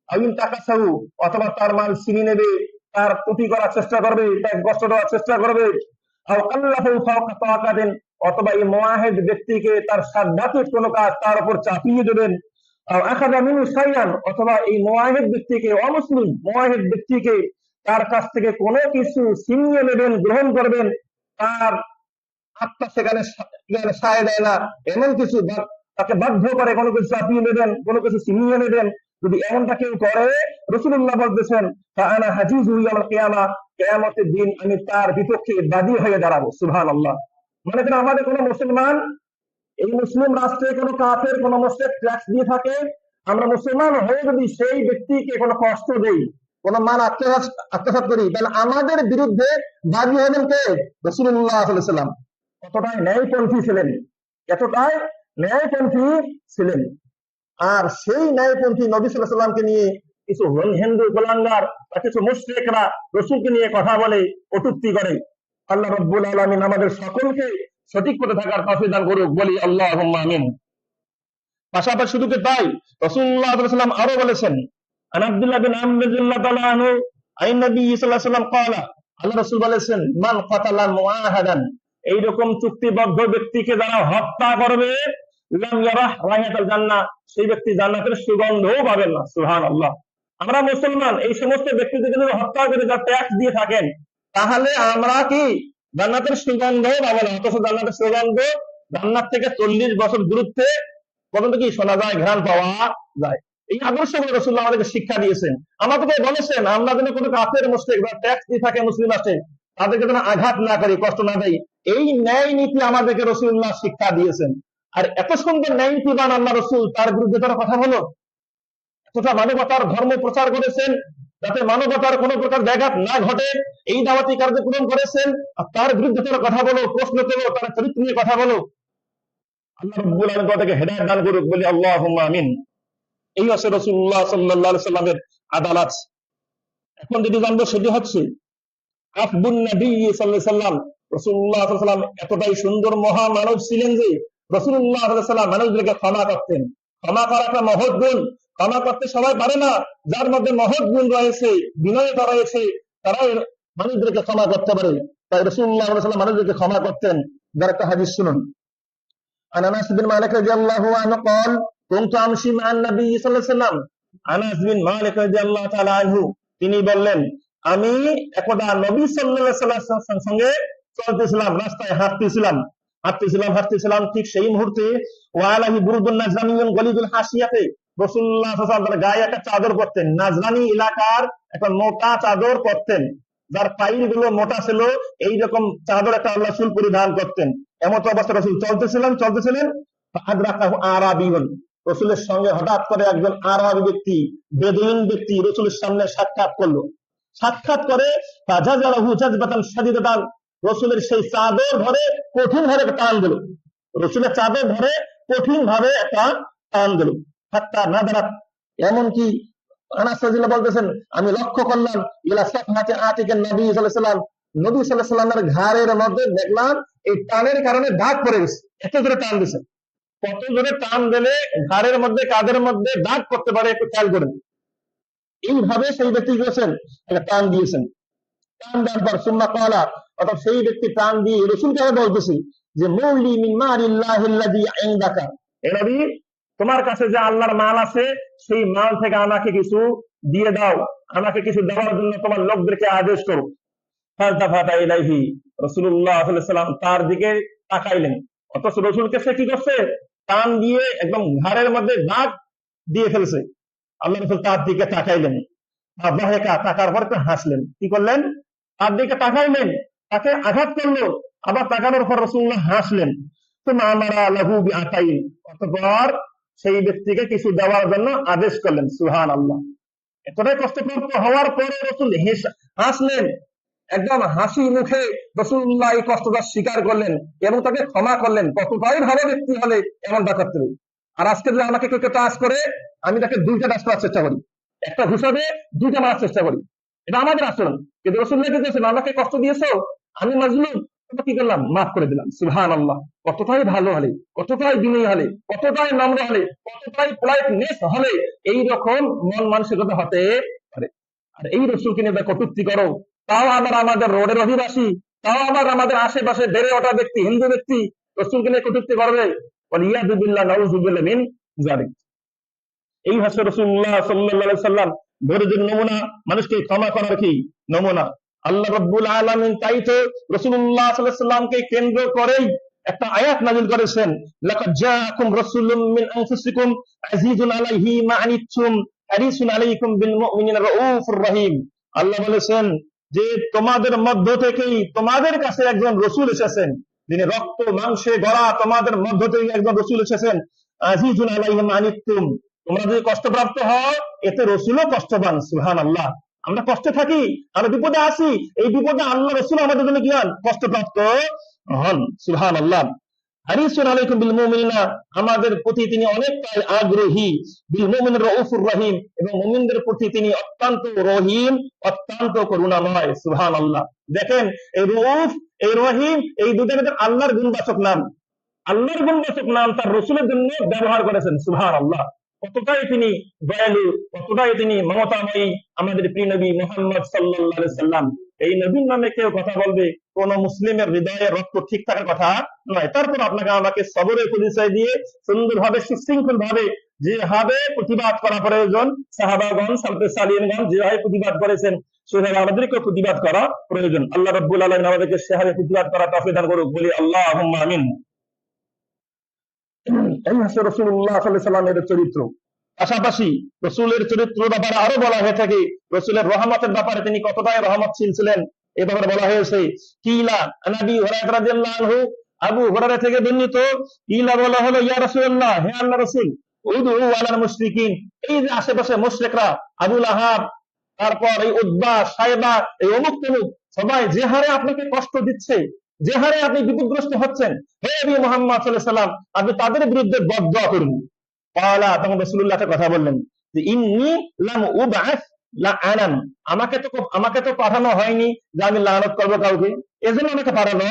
আইন টাকা চাউ, অথবা তার মাল ছিনিয়ে নেবে, তার ক্ষতি করার চেষ্টা করবে, তাকে কষ্ট দেওয়ার চেষ্টা করবে, অথবা এই মুআহিদ ব্যক্তিকে তার সাধ্যাতীত কোনো কাজ তার উপর চাপিয়ে দেবেন, অথবা এই মুআহিদ ব্যক্তিকে, অমুসলিম মুআহিদ ব্যক্তিকে তার কাছ থেকে কোনো কিছু ছিনিয়ে নেবেন, গ্রহণ করবেন, তার আত্মা সেখানে সায় দেয় না, এমন কিছু তাকে বাধ্য করে কোনো কিছু চাপিয়ে নেবেন, কোনো কিছু ছিনিয়ে নেবেন, যদি এমনটা কেউ করে, রাসূলুল্লাহ বলতেছেন, ফাআনা হাজিজু ইয়াউমাল কিয়ামা, কিয়ামতের দিন আমি তার বিপক্ষে বাদী হয়ে দাঁড়াবো। সুবহানাল্লাহ। মানে কেন আমাদের কোনো মুসলমান এই মুসলিম রাষ্ট্রে কোনো কাফের, কোনো মুশরিক ট্যাক্স দিয়ে থাকে, আমরা মুসলমান হয়ে যদি সেই ব্যক্তিকে কোনো কষ্ট দেই, কোন মান আত্মসাৎ করি, তাহলে আমাদের বিরুদ্ধে বাদী হবেন কে? রাসূলুল্লাহ সাল্লাল্লাহু আলাইহি ওয়াসাল্লাম। কতটাই ন্যায়পন্থী ছিলেন, এতটাই ন্যায়পন্থী ছিলেন। আর সেই ন্যায়পন্থী নবী সাল্লাল্লাহু আলাইহি ওয়াসাল্লামকে নিয়ে কিছু হিন্দু কুলাঙ্গার বা কিছু মুশরিকরা রাসূলকে নিয়ে কথা বলে, কটূক্তি করে। আল্লাহ রাব্বুল আলামিন আমাদের সকলকে সঠিক পথে থাকার তৌফিক দান করুক, বলি আল্লাহুম্মা আমিন। পাশাপাশি শুধু কি তাই, রাসূলুল্লাহ সাল্লাল্লাহু আলাইহি ওয়াসাল্লাম আরো বলেছেন, আন আব্দুল্লাহ বিন আমর রাদিয়াল্লাহু তাআলা আনহু আন নবী সাল্লাল্লাহু আলাইহি ওয়াসাল্লাম ক্বালা, আল্লাহ রাসূল বলেছেন, মান কাতালা মুআহাদান, এইরকম চুক্তিবদ্ধ ব্যক্তিকে যারা হত্যা করবে, লাম ইয়ারাহ রাইহাতাল জান্নাহ, সেই ব্যক্তি জান্নাতের সুগন্ধও পাবেন না। সুবহানাল্লাহ। আমরা মুসলমান, এই সমস্ত ব্যক্তিদের যদি হত্যা করে যা ট্যাক্স দিয়ে থাকেন, তাহলে আমরা কি জান্নাতের সুগন্ধও পাবো না। অথচ জান্নাতের সুগন্ধ জান্নাত থেকে 40 বছর দূরত্বে পর্যন্ত কি শোনা যায়, ঘ্রাণ পাওয়া যায়। এই আদর্শগুলো রাসূলুল্লাহ আমাদেরকে শিক্ষা দিয়েছেন। আমাদেরকে বলেছেন আমরা যেন কোনো কাফের মুশরিক বা ট্যাক্স দিয়ে থাকে মুসলিম আছে, তাদেরকে যেন আঘাত না করি, কষ্ট না দেই। এই ন্যায় নীতি আমাদেরকে রাসূলুল্লাহ শিক্ষা দিয়েছেন। আর এত সুন্দর ন্যায় নীতিবান আল্লাহ রাসূল, তার বিরুদ্ধে তারা কথা বলো, তথা মানবতার ধর্ম প্রচার করেছেন, যাতে মানবতার কোনো প্রকার ব্যাঘাত না ঘটে, এই দাওয়াতি কার্যক্রম করেছেন। আর তার বিরুদ্ধে তারা কথা বলো, প্রশ্ন করো, তার চরিত্র নিয়ে কথা বলো। আল্লাহ রাব্বুল আলামিন তাদেরকে হেদায়েত দান করুক, বলি আল্লাহুম্মা আমিন। এই হচ্ছে রাসূলুল্লাহ সাল্লাল্লাহু আলাইহি সাল্লামের আদালত। এখন যেটি জানবো সেটি হচ্ছে আফবুন নবী সাল্লাল্লাহু আলাইহি সাল্লাম। রাসূলুল্লাহ সাল্লাল্লাহু আলাইহি সাল্লাম এতটাই সুন্দর মহামানব ছিলেন যে রাসূলুল্লাহ সাল্লাল্লাহু আলাইহি সাল্লাম মানুষদেরকে ক্ষমা করতেন। ক্ষমা করা একটা মহৎ গুণ। ক্ষমা করতে সবাই পারে না। যার মধ্যে মহৎ গুণ রয়েছে, বিনয়তা রয়েছে, তারাই মানুষদেরকে ক্ষমা করতে পারে। তাই রাসূলুল্লাহ সাল্লাল্লাহু আলাইহি সাল্লাম মানুষদেরকে ক্ষমা করতেন। যার একটা হাদিস শুনুন। عن انس بن مالك رضي الله عنه قال كنت امشي مع النبي صلى الله عليه وسلم। আনাস বিন মালিক রাদিয়াল্লাহু তাআলা আনহু তিনি বললেন, আমি একদা নবী সাল্লাল্লাহু আলাইহি ওয়াসাল্লামের সঙ্গে চলতেছিলাম, রাস্তায় হাঁটতেছিলাম। ঠিক সেই মুহূর্তে ওয়ালাহি বুরদুন নাজরানিয়ুন গলিদুল হাসিয়াতে, রাসূলুল্লাহ সাল্লাল্লাহু আলাইহি ওয়াসাল্লাম গায়ে একটা চাদর পরতেন। নাজরানি এলাকার একটা মোটা চাদর পরতেন, যার পাইল গুলো মোটা ছিল। এইরকম চাদর একটা আল্লাহ রাসূল পরিধান করতেন। এমন অবস্থা রাসূল চলতেছিলেন। আদরাকাহু আরাবিয়ুন, রাসূলের সঙ্গে হঠাৎ করে একজন আরবি ব্যক্তি, বেদুইন ব্যক্তি রাসূলের সামনে সাক্ষাৎ করে ফাজাজালাহু জাযবাতান শাদীদাতান, রাসূলের সেই চাদর ধরে কঠিন ভাবে টান দিল। রাসূলের চাদর ধরে কঠিন ভাবে একটা টান দিল। হাত্তা নাদারাত, এমন কি আনাস রাদিয়াল্লাহু বলতেছেন, আমি লক্ষ্য করলাম ইলা সাফহাতি আতিকান নবী সাল্লাল্লাহু আলাইহি ওয়াসাল্লাম, নবী সাল্লাল্লাহু আলাইহি ওয়াসাল্লামের ঘাড়ের মধ্যে দেখলাম এই টানের কারণে দাগ পড়ে গেছে। এত জোরে টান দিয়েছেন। কত জোরে টান দিলে ঘাড়ের মধ্যে, কাঁধের মধ্যে দাগ করতে পারে, একটু খেয়াল করেন। এইভাবে সেই ব্যক্তি গেছেন, একটা টান দিয়েছেন। টান দেওয়ার পর সুম্মা ক্বালা, অর্থাৎ সেই ব্যক্তি টান দিয়ে রাসূলকে বলতেছে যে মৌলি মিন মালিল্লাহিল্লাযী ইনদাকা, এ নবী তোমার কাছে যে আল্লাহর মাল আছে, সেই মাল থেকে আমাকে কিছু দিয়ে দাও, আমাকে কিছু দেওয়ার জন্য তোমার লোকদেরকে আদেশ করো। ফালতাফাতা ইলাইহি, রাসূলুল্লাহ সাল্লাল্লাহু আলাইহি ওয়াসাল্লাম তার দিকে তাকাইলেন। অথচ রাসূলকে সে কি করছে, টান দিয়ে একদম ঘাড়ের মধ্যে দাগ দিয়ে ফেলছে। আল্লাহ রাসূল তার দিকে তাকাইলেন। তাকার পর হাসলেন। কি করলেন, তার দিকে তাকাইলেন, তাকে আঘাত করলো, আবার তাকানোর পর রাসূলুল্লাহ হাসলেন। তো আমারা লাহু বিআতাইন, অতঃপর সেই ব্যক্তিকে কিছু দেওয়ার জন্য আদেশ করলেন। সুবহানাল্লাহ। এতটাই কষ্টপ্রাপ্ত হওয়ার পরে রাসূল হাসলেন, একদম হাসি মুখে রাসূলুল্লাহ এই কষ্টটা স্বীকার করলেন এবং তাকে ক্ষমা করলেন। কতটাই ভালো ব্যক্তি হলে এমনটা করতে হবে। আর আজকে যদি আমাকে কেউ টাচ করে, আমি তাকে 2টা টাচ করার চেষ্টা করি, একটা ঘুষাবে 2টা মারার চেষ্টা করি। এটা আমাদের আচরণ। কিন্তু রাসূলুল্লাহ কি বলেছেন, আমাকে কষ্ট দিয়েছো, আমি মাজলুম, কি করলাম, মাফ করে দিলাম। সুবহানাল্লাহ। কতটাই ভালো হলে, কতটাই বিনয়ী হলে, কতটাই নম্র হলে, কতটাই পোলাইটনেস হলে এইরকম মন মানসিকতা হতে পারে। আর এই রাসূলকে নিয়ে কটূক্তি করো, তাও আবার আমাদের রোডের অধিবাসী, তাও আবার আমাদের আশেপাশে বেড়ে ওঠা ব্যক্তি, হিন্দু ব্যক্তি রাসূলকে নিয়ে কটূক্তি করবে। ওয়ালিয়াযু বিল্লাহ, নাউযু বিল্লাহ মিন যালিক। এই হচ্ছে রাসূলুল্লাহ সাল্লাল্লাহু আলাইহি ওয়াসাল্লাম ধৈর্যের নমুনা, মানুষকে ক্ষমা করার কি নমুনা। আল্লাহ রাব্বুল আলামিন তাই তো রাসূলুল্লাহ সাল্লাল্লাহু আলাইহি ওয়াসাল্লামকে কেন্দ্র করেই একটা আয়াত নাযিল করেছেন, লাকাদ জাআকুম রাসূলুম মিন আনফুসিকুম আজিজুন আলাইহি মা আনিতুম হারিসুন আলাইকুম বিল মুমিনিনা রাউফুর রহিম। আল্লাহ বলেছেন যে তোমাদের মধ্য থেকেই তোমাদের কাছে একজন রাসূল এসেছেন, যিনি রক্ত মাংসে গড়া, তোমাদের মধ্য থেকে একজন রাসূল এসেছেন, আজিজুন আলাইহি মা আনিতুম, তোমরা যদি কষ্টপ্রাপ্ত হও, এতে রাসূলও কষ্টবান। সুবহানাল্লাহ। আমরা কষ্টে থাকি, আমরা বিপদে আছি, এই বিপদে আল্লাহ রাসূল আমাদের জন্য কি হন, কষ্টপ্রাপ্ত হন। সুবহানাল্লাহ। হারিসুন আলাইকুম বিল মুমিনিনা, আমাদের প্রতি তিনি অনেকটাই আগ্রহী, বিল মুমিনির রাউফুর রহিম, এবং মুমিনদের প্রতি তিনি অত্যন্ত রহিম, অত্যন্ত করুণাময়। সুবহানাল্লাহ। দেখেন, এই রউফ, এই রহিম, এই দুটোর মধ্যে আল্লাহর গুণবাচক নাম, আল্লাহর গুণবাচক নাম তার রসুলের জন্য ব্যবহার করেছেন। সুবহানাল্লাহ। কতটাই তিনি দয়ালু, কতটাই তিনি মমতাময়ী আমাদের প্রিয় নবী মুহাম্মদ সাল্লাল্লাহু আলাইহি সাল্লাম। এই নবীর নামে কেউ কথা বলবে, কোন মুসলিমের হৃদয়ে রক্ত ঠিক থাকার কথা নয়। তারপর আপনাকে আমাকে সবরের পরিচয় দিয়ে সুন্দরভাবে, সুশৃঙ্খল ভাবে যেভাবে প্রতিবাদ করা প্রয়োজন, সাহাবাগণ, সালফে সালিহিনগণ যেভাবে প্রতিবাদ করেছেন, সেভাবে আমাদেরকে প্রতিবাদ করা প্রয়োজন। আল্লাহ রাব্বুল আলামিন আমাদেরকে সেভাবে প্রতিবাদ করা তৌফিক দান করুক, বলি আল্লাহুম্মা আমিন। এই হচ্ছে রাসূলুল্লাহ সাল্লাল্লাহু আলাইহি সাল্লামের চরিত্র। পাশাপাশি রসুলের চরিত্রের ব্যাপারে আরো বলা হয়ে থাকে, রসুলের রহমতের ব্যাপারে তিনি কতটাই রহমতশীল ছিলেন এ ব্যাপারে বলা হয়েছে। কিলা নবী হুরায়রা রাদিয়াল্লাহু আনহু, আবু হুরায়রা থেকে বর্ণিত, কিলা বলা হলো, ইয়া রাসূলুল্লাহ, হে আল্লাহর রাসূল, উদউ আলাল মুশরিকিন, এই যে আশেপাশে মুশরিকরা, আবু লাহাব, তারপর এই উতবা, সাইবা, এই অমুক তমুক, সবাই যে হারে আপনাকে কষ্ট দিচ্ছে, যে হারে আপনি বিপদগ্রস্ত হচ্ছেন, হে নবী মুহাম্মদ সাল্লাল্লাহু আলাইহি সাল্লাম, আপনি তাদের বিরুদ্ধে বদদোয়া করুন। ক্বালা, তখন রাসূলুল্লাহ কথা বললেন যে ইন্নী লাম উবআস লাআনান, আমাকে তো পাঠানো হয়নি যে আমি লানত করব কাউকে, এজন্য আমাকে পাঠানো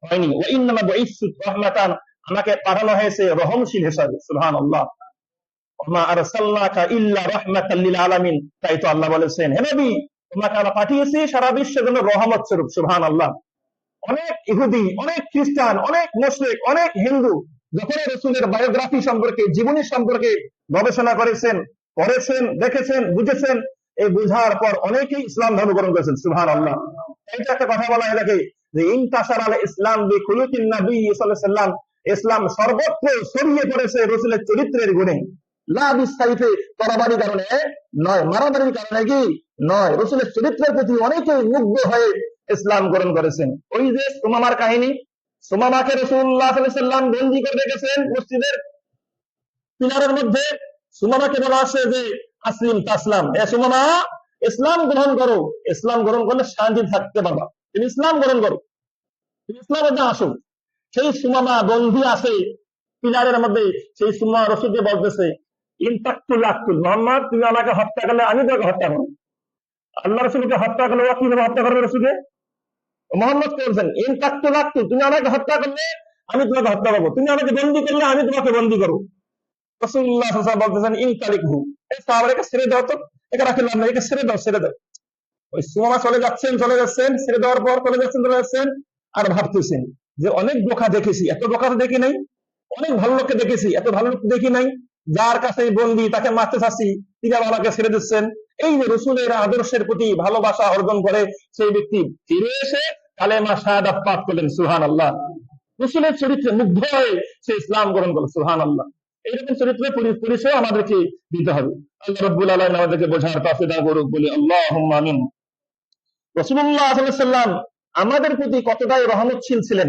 হয়নি। ওয়া ইন্নামা বুইসতু রাহমাতান, আমাকে পাঠানো হয়েছে রহমশীল হিসাবে। সুবহানাল্লাহ। ওয়া আরসালনাকা ইল্লা রাহমাতাল লিল আলামিন, তাই তো আল্লাহ বলেছেন, হে নবী, তোমাকে আমরা পাঠিয়েছি সারা বিশ্বের জন্য রহমত স্বরূপ। সুবহানাল্লাহ। অনেক ইহুদি, অনেক খ্রিস্টান, অনেক মুশরিক, অনেক হিন্দু যখন রাসূলের বায়োগ্রাফি সম্পর্কে, জীবনী সম্পর্কে গবেষণা করেছেন, পড়েছেন, দেখেছেন, বুঝেছেন, এই বুঝার পর অনেকেই ইসলাম ধর্ম গ্রহণ করেছেন। সুবহানাল্লাহ। এইটা একটা কথা বলা হয় থাকে যে ইনতাশার আল ইসলাম বিখুলুকিন নবী সাল্লাল্লাহু আলাইহি সাল্লাম, ইসলাম সর্বত্র ছড়িয়ে পড়েছে রাসূলের চরিত্রের গুণে। লা বিসাইফে, তরবারির কারণে নয়, মারামারির কারণে কি নয়, রাসূলের চরিত্রের প্রতি অনেকেই মুগ্ধ হয়ে ইসলাম গ্রহণ করেছেন। ওই যে সুমামার কাহিনী, সুমামাকে রাসূলুল্লাহ সাল্লাল্লাহু আলাইহি সাল্লাম বন্দী করে রেখেছেন মসজিদের পিলারের মধ্যে। সুমামাকে বলা আছে যে আসলিম তাসলাম, হে সুমামা, ইসলাম গ্রহণ করো, ইসলাম গ্রহণ করলে শান্তি থাকতে পারবা, তুমি ইসলাম গ্রহণ করো, তুমি ইসলামের মধ্যে আসো। সেই সুমামা বন্দী আছে পিলারের মধ্যে, সেই সুমামা রাসূলকে বলতেছে, ইনতাকতুল আক্তুল, মুহাম্মদ, তুমি আমাকে হত্যা করলে আমি তোমাকে হত্যা করব। আল্লাহ রাসূলকে হত্যা করলে ও কিভাবে হত্যা করবে রাসূলকে? মোহাম্মদ বলছেন, ইন তাকতুল আক্তুল, তুমি আমাকে হত্যা করলে আমি তোমাকে হত্যা করবো, তুমি আমাকে বন্দী করলে আমি তোমাকে বন্দী করবো। রাসূলুল্লাহ সাল্লাল্লাহু আলাইহি ওয়াসাল্লাম বলতেছেন, ইন তালিকহু, এই সাহাবাকে ছেড়ে দাও তো, একে রাখলাম না, একে ছেড়ে দাও, ছেড়ে দাও। ওই সুমামা চলে যাচ্ছেন, ছেড়ে দেওয়ার পর চলে যাচ্ছেন, আর ভাবতেছেন যে অনেক বোকা দেখেছি, এত বোকা তো দেখি নাই, অনেক ভালো লোককে দেখেছি, এত ভালো লোক দেখি নাই, যার কাছে বন্দী তাকে মারতে চাচ্ছি, তিনি আবার আমাকে ছেড়ে দিচ্ছেন। এই যে রসুলের আদর্শের প্রতি ভালোবাসা অর্জন করে সেই ব্যক্তি ফিরে এসে কালেমা শাহাদাত পাঠ করলেন। সুবহানাল্লাহ। রসুলের চরিত্রে মুগ্ধ হয়ে সে ইসলাম গ্রহণ করল। সুবহানাল্লাহ। এইরকম চরিত্রের পরিচয় আমাদেরকে দিতে হবে। আল্লাহ রাব্বুল আলামিন আমাদেরকে বোঝার তৌফিক দান করুক, বলি আল্লাহুম্মা আমিন। রাসূলুল্লাহ সাল্লাল্লাহু আলাইহি ওয়াসাল্লাম আমাদের প্রতি কতটাই রহমতশীল ছিলেন,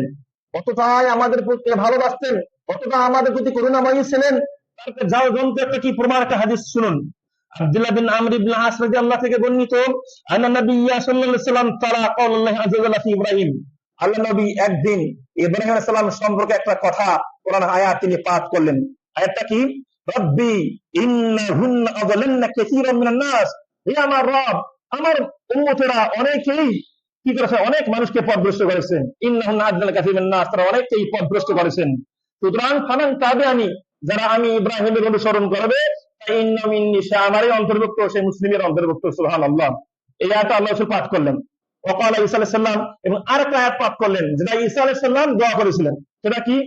কতটাই আমাদের প্রতি ভালোবাসতেন, কতটা আমাদের প্রতি করুণাময়ী ছিলেন। তারপর যাও জমতে একটা কি প্রমাণ, একটা হাদিস শুনুন। আব্দুল্লাহ বিন আমর ইবনে আস রাদিয়াল্লাহু থেকে বর্ণিত, আন্না নবিয়্যা সাল্লাল্লাহু আলাইহি ওয়াসাল্লাম তারা কাউলুল্লাহি আযজা ওয়া জাল্লা ফি ইব্রাহিম, আল্লাহ নবী একদিন ইব্রাহিম আলাইহিস সালাম সম্পর্কে একটা কথা, কোরআন আয়াত তিনি পাঠ করলেন। আয়াতটা কি? রব্বি ইন্নাহুন্না আযাল্লানা কাসীরাম মিনান নাস, হে আমার রব, আমার উম্মতেরা অনেকেই কি করেছে, অনেক মানুষকে পথভ্রষ্ট করেছেন। ইন্নাহুন্না আযাল্লানা কাসীরাম মিনান নাস, তারা অনেককেই পথভ্রষ্ট করেছেন। সুতরাং ফামান তাবিআনি, যারা আমি ইব্রাহিমের অনুসরণ করবে, ইন্না মিন্নি, সে আমারই অন্তর্ভুক্ত, সে মুসলিমের অন্তর্ভুক্ত। সুবহানাল্লাহ। এই আয়াতটা আল্লাহ রাসূল পাঠ করলেন। ওয়াকালা ঈসা আলাইহিস সালাম, এবং আরেকটা আয়াত পাঠ করলেন যেটা ঈসা আলাইহিস সালাম দোয়া করেছিলেন। সেটা কি?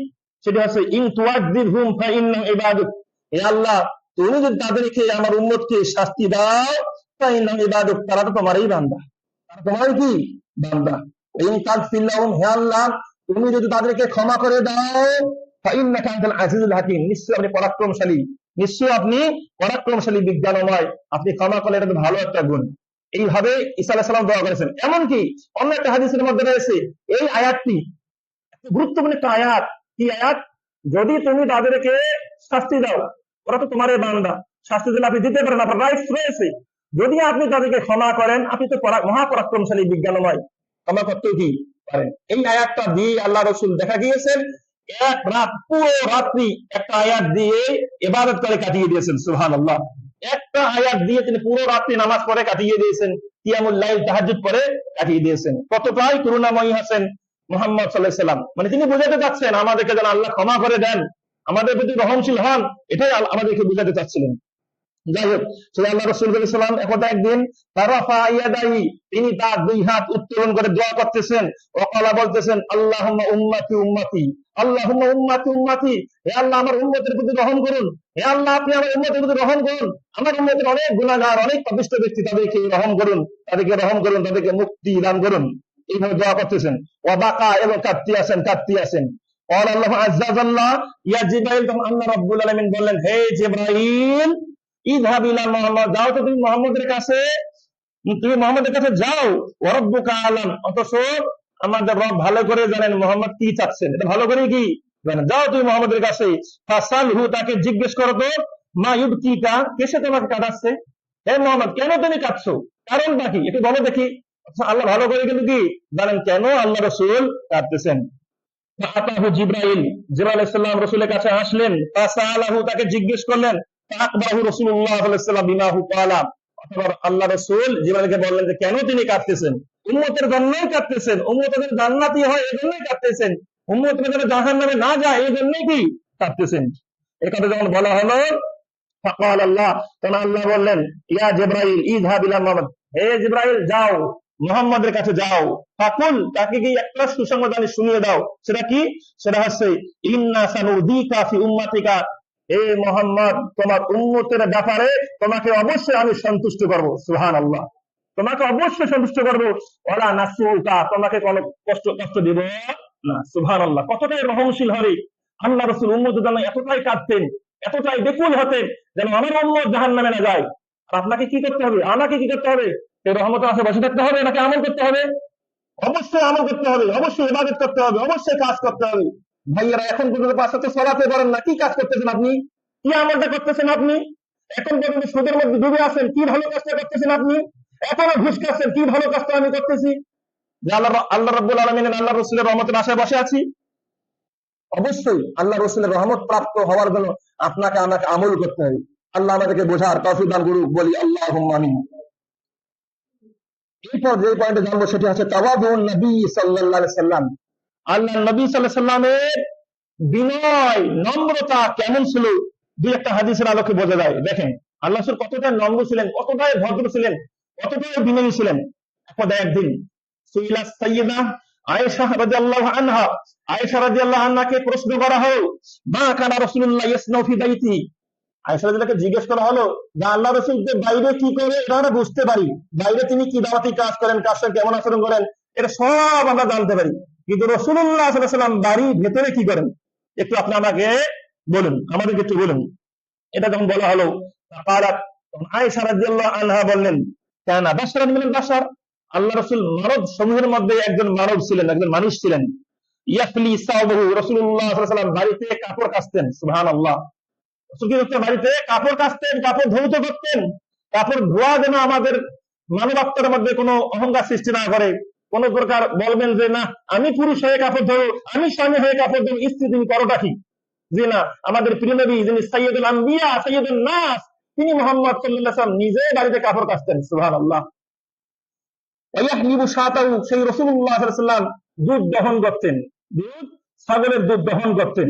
সেটা হচ্ছে ইন তুআযিবহুম ফাইন্নাহুম ইবাদুক, হে আল্লাহ, তুমি যদি তাদেরকে, আমার উম্মতকে শাস্তি দাও, ফাইন্নাহুম ইবাদুক, তারা তো তোমারই বান্দা, তারা তোমারই কি বান্দা। ইন তাগফির লাহুম, হে আল্লাহ, তুমি যদি তাদেরকে ক্ষমা করে দাও, ফাইন্নাকা আনতাল আজিজুল হাকীম, নিশ্চয়ই আপনি পরাক্রমশালী, নিশ্চয়ই আপনি পরাক্রমশালী, বিজ্ঞানময়, আপনি ক্ষমা করলে এটা তো ভালো একটা গুণ। এইভাবে ঈসা আলাইহিস সালাম দোয়া করেছেন। এমনকি অন্য একটা হাদিসের মধ্যে রয়েছে এই আয়াতটি গুরুত্বপূর্ণ একটা আয়াত। কি আয়াত? যদি তুমি তাদেরকে শাস্তি দাও, ওরা তো তোমার বান্দা, শাস্তি দিলে আপনি দিতে পারেন, আপনার রাইটস রয়েছে। যদি আপনি তাদেরকে ক্ষমা করেন, আপনি তো মহাপরাক্রমশালী, বিজ্ঞানময়, ক্ষমা করতেও কি পারেন। এই আয়াতটা দিয়ে আল্লাহ রাসূল দেখা গিয়েছেন এক রাত, পুরো রাত্রি একটা আয়াত দিয়ে ইবাদত করে কাটিয়ে দিয়েছেন। সুবহানাল্লাহ। একটা আয়াত দিয়ে তিনি পুরো রাত্রি নামাজ পড়ে কাটিয়ে দিয়েছেন, কিয়ামুল লাইল তাহাজ্জুদ পড়ে কাটিয়ে দিয়েছেন। কতটাই করুণাময়ী আছেন মুহাম্মদ সাল্লাল্লাহু আলাইহি সাল্লাম। মানে তিনি বোঝাতে চাচ্ছেন আমাদেরকে যেন আল্লাহ ক্ষমা করে দেন, আমাদের প্রতি রহমশীল হন, এটাই আমাদেরকে বোঝাতে চাচ্ছিলেন। যাই হোক, সেই আল্লাহ রাসূল সাল্লাল্লাহু আলাইহি ওয়াসাল্লাম একদিন তারাফা ইয়াদাহি, তিনি তার দুই হাত উত্তোলন করে দোয়া করতেছেন, ওয়াকালা বলতেছেন আল্লাহুম্মা উম্মতি উম্মতি, আল্লাহুম্মা উম্মতি উম্মতি, হে আল্লাহ আমার উম্মতের প্রতি রহম করুন, হে আল্লাহ আপনি আমার উম্মতের প্রতি রহম করুন, আমার উম্মতের অনেক গুনাহগার, অনেক পাপিষ্ঠ ব্যক্তি, তাদেরকে রহম করুন, তাদেরকে রহম করুন, তাদেরকে মুক্তি দান করুন। এইভাবে দোয়া করতেছেন। ওয়া বাকা, এবং কাঁদতে আছেন। আর আল্লাহ আযজা ওয়াজাল্লা ইয়া জিবরাইল, তখন আল্লাহ রাব্বুল আলামিন বললেন, হে জিবরাইল, ইযহাব ইলা মুহাম্মদ, যাও তো তুমি মুহাম্মদের কাছে, যাও। ওয়া রাব্বুকা আলাম, অথচ আমাদের রব ভালো করে জানেন মুহাম্মদ কি চাচ্ছেন, এটা ভালো করে কি জানেন। যাও তুমি মুহাম্মদের কাছে, ফাসালহু, তাকে জিজ্ঞেস করো তো, মা ইউবকিকা, কিসে তোমাকে কাঁদাচ্ছে, হে মুহাম্মদ কেন তুমি কাঁদছো, কারণটা কি একটু বলো দেখি। আল্লাহ ভালো করে কিন্তু কি জানেন কেন আল্লাহ রাসূল কাঁদতেছেন। ফাআতাহু জিবরাইল, জিবরাইল আলাইহিস সালাম রাসূলের কাছে আসলেন, ফাসালাহু, তাকে জিজ্ঞেস করলেন, ফাআকবাহু রাসূলুল্লাহ সাল্লাল্লাহু আলাইহি ওয়াসাল্লাম বিমাহু ক্বালা, অথবা আল্লাহ রাসূল জিবরাইলকে বললেন যে কেন তিনি কাঁদতেছেন, উম্মতের জন্যই কাঁদতেছেন, উম্মত যেন জান্নাতি হয় এই জন্যই কাঁদতেছেন, উম্মত যেন জাহান্নামে না যায় এই জন্যই কি কাঁদতেছেন। এই কথা যখন বলা হলো, ফাকাল আল্লাহ, তখন আল্লাহ বললেন, ইয়া জিবরাইল ইযহাব ইলা মুহাম্মদ, হে জিবরাইল যাও মুহাম্মদের কাছে যাও, ফাকুল, তাকে কি একটা সুসংবাদ শুনিয়ে দাও। সেটা কি? সেটা হচ্ছে ইন্না সানুদিকা ফি উম্মাতিকা, হে মুহাম্মদ তোমার উম্মতের ব্যাপারে তোমাকে অবশ্যই আমি সন্তুষ্ট করব। সুবহানাল্লাহ। তোমাকে অবশ্যই সন্তুষ্ট করব। ওয়ালা নাসুকা, তোমাকে কোনো কষ্ট দিব না। সুবহানাল্লাহ। কতটাই রহমশীল হবে আল্লাহ রাসূল, উম্মতের জন্য এতটাই কাঁদতেন, এতটাই বেকুল হতেন যেন আমার উম্মত জাহান্নামে না যায়। আর আপনাকে কি করতে হবে, আমাকে কি করতে হবে? এই রহমতের আশে বসে থাকতে হবে নাকি আমল করতে হবে? অবশ্যই আমল করতে হবে, অবশ্যই ইবাদত করতে হবে, অবশ্যই কাজ করতে হবে। ভাইয়েরা, এখন পর্যন্ত 5 ওয়াক্ত সালাতে পারেন না, কি কাজ করতেছেন আপনি? কি আমলটা করতেছেন আপনি? এখন পর্যন্ত সুদের মধ্যে ডুবে আছেন, কি ভালো কাজটা করতেছেন আপনি? এখনো ঘুষ খাচ্ছেন, কি ভালো কাজটা আমি করতেছি? যে আল্লাহ রাব্বুল আলামিনের, আল্লাহ রাসূলের রহমতের আশায় বসে আছি। অবশ্যই আল্লাহ রাসূলের রহমত প্রাপ্ত হওয়ার জন্য আপনাকে আমাকে আমল করতে হবে। আল্লাহ আমাদেরকে বোঝার তৌফিক দান করুক, বলি আল্লাহুম্মা আমিন। এরপর যে পয়েন্টে জানবো সেটি হচ্ছে তাওয়াদুন নবী সাল্লাল্লাহু আলাইহি সাল্লাম। আল্লাহ নবী সাল্লাল্লাহু আলাইহি সাল্লামের বিনয়, নম্রতা কেমন ছিল, দুই একটা হাদিসের আলোকে বোঝা যায়। দেখেন আল্লাহ রাসূল কতটা নম্র ছিলেন, কতটাই ভদ্র ছিলেন, কতটাই বিনয়ী ছিলেন। একদিন সুইলা সাইয়্যিদা আয়েশা রাদিয়াল্লাহু আনহা, আয়েশা রাদিয়াল্লাহু আনহাকে প্রশ্ন করা হলো, মা কানা রাসূলুল্লাহ ইয়াসনাউ ফি বাইতি, আয়েশা রাদিয়াল্লাহু জিজ্ঞেস করা হলো যে আল্লাহ রাসূল যে বাইরে কি করে এটা আমরা বুঝতে পারি, বাইরে তিনি কি দাওয়াতি কাজ করেন, কার সাথে কেমন আচরণ করেন, এটা সব আমরা জানতে পারি, কিন্তু রাসূলুল্লাহ সাল্লাল্লাহু আলাইহি ওয়াসাল্লাম বাড়ি ভেতরে কি করেন একটু আপনি আমাকে বলুন, আমাদেরকে একটু বলুন। এটা যখন বলা হলো, আয়েশা রাদিয়াল্লাহু আনহা বললেন, কানা বাশারান মিনাল বাশার, আল্লাহ রাসূল মানব সমূহের মধ্যে একজন মানব ছিলেন, একজন মানুষ ছিলেন। ইয়াফলি সাওবাহু, রাসূলুল্লাহ সাল্লাল্লাহু আলাইহি ওয়াসাল্লাম বাড়িতে কাপড় কাচতেন। সুবহানাল্লাহ। রাসূল কি করতেন? বাড়িতে কাপড় কাচতেন, কাপড় ধৌত করতেন। কাপড় ধোয়া যেন আমাদের মানবাত্মার মধ্যে কোনো অহংকার সৃষ্টি না করে, কোন প্রকার বলবেন যে না আমি পুরুষ হয়ে কাপড় ধরো, আমি স্বামী হয়ে কাপড় ধরো, স্ত্রী তুমি করোটা কি? যে না, আমাদের প্রিয় নবী যিনি সাইয়্যিদুল আম্বিয়া, সাইয়্যিদুন নাস, তিনি মুহাম্মদ সাল্লাল্লাহু আলাইহি ওয়াসাল্লাম নিজে বাড়িতে কাপড় কাচতেন। সুবহানাল্লাহ। ওয়াহলিবু শাতাহু, সেই রাসূলুল্লাহ সাল্লাল্লাহু আলাইহি ওয়াসাল্লাম দুধ দহন করতেন, দুধ, ছাগলের দুধ দহন করতেন।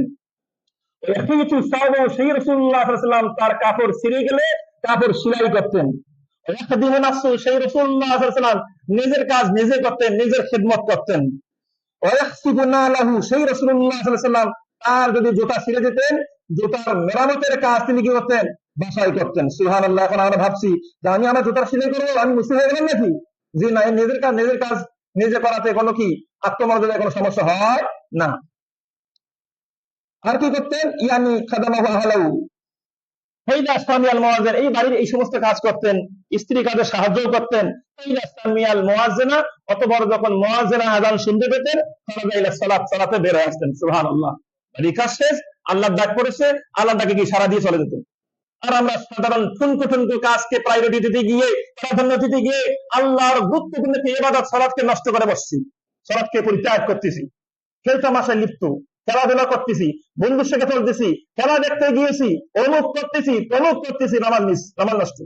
ওয়াকিতু সাওবাহু, সেই রাসূলুল্লাহ সাল্লাল্লাহু আলাইহি ওয়াসাল্লাম তার কাপড় ছিঁড়ে গেলে কাপড় সেলাই করতেন। ওয়াখদিমু নাফসু, সেই রাসূলুল্লাহ সাল্লাল্লাহু আলাইহি ওয়াসাল্লাম নিজের কাজ নিজে করতেন, নিজের খিদমত করতেন। ওয়াহসিবু নালাহু, সেই রাসূলুল্লাহ সাল্লাল্লাহু আলাইহি ওয়াসাল্লাম তার যদি জুতা ছিঁড়ে যেতেন, জুতার মেরামতের কাজ তিনি কি করতেন? বাসায় করতেন। সুবহানাল্লাহ। এখন আমরা ভাবছি যে আমি আমার জুতার সেলাই করবো, আমি মুসলিম হয়ে গেলাম নাকি? জি না, নিজের কাজ নিজে করাতে কোনো কি আত্মমর্যাদায় কোনো সমস্যা হয় না। আর কি করতেন? ইয়ানি খাদামাহু আহলাহু, হাইদা সামিয়াল মুয়াজ্জিন, এই বাড়ির এই সমস্ত কাজ করতেন, স্ত্রী কাজে সাহায্য করতেন। হাইদা সামিয়াল মুয়াজ্জিনা, অতঃপর যখন মুয়াজ্জিনা আযান শুনতে পেতেন, খারাজা ইলা সালাত, সালাতে বের হয়ে আসতেন। সুবহানাল্লাহ। বাড়ির কাজ শেষ, আল্লাহর ডাক পড়েছে, আল্লাহর ডাকে কি সাড়া দিয়ে চলে যেতেন। আর আমরা সাধারণ ঠুনকো কাজকে প্রায়োরিটি দিতে গিয়ে, প্রাধান্য দিতে গিয়ে আল্লাহর গুরুত্বপূর্ণ ইবাদত সালাতকে নষ্ট করে বসছি, সালাতকে পরিত্যাগ করতেছি, খেলতামাশায় লিপ্ত। খেলাধুলা করতেছি, বন্ধুর সাথে চলতেছি, খেলা দেখতে গিয়েছি, অমুক করতেছি, নামাজ নষ্ট।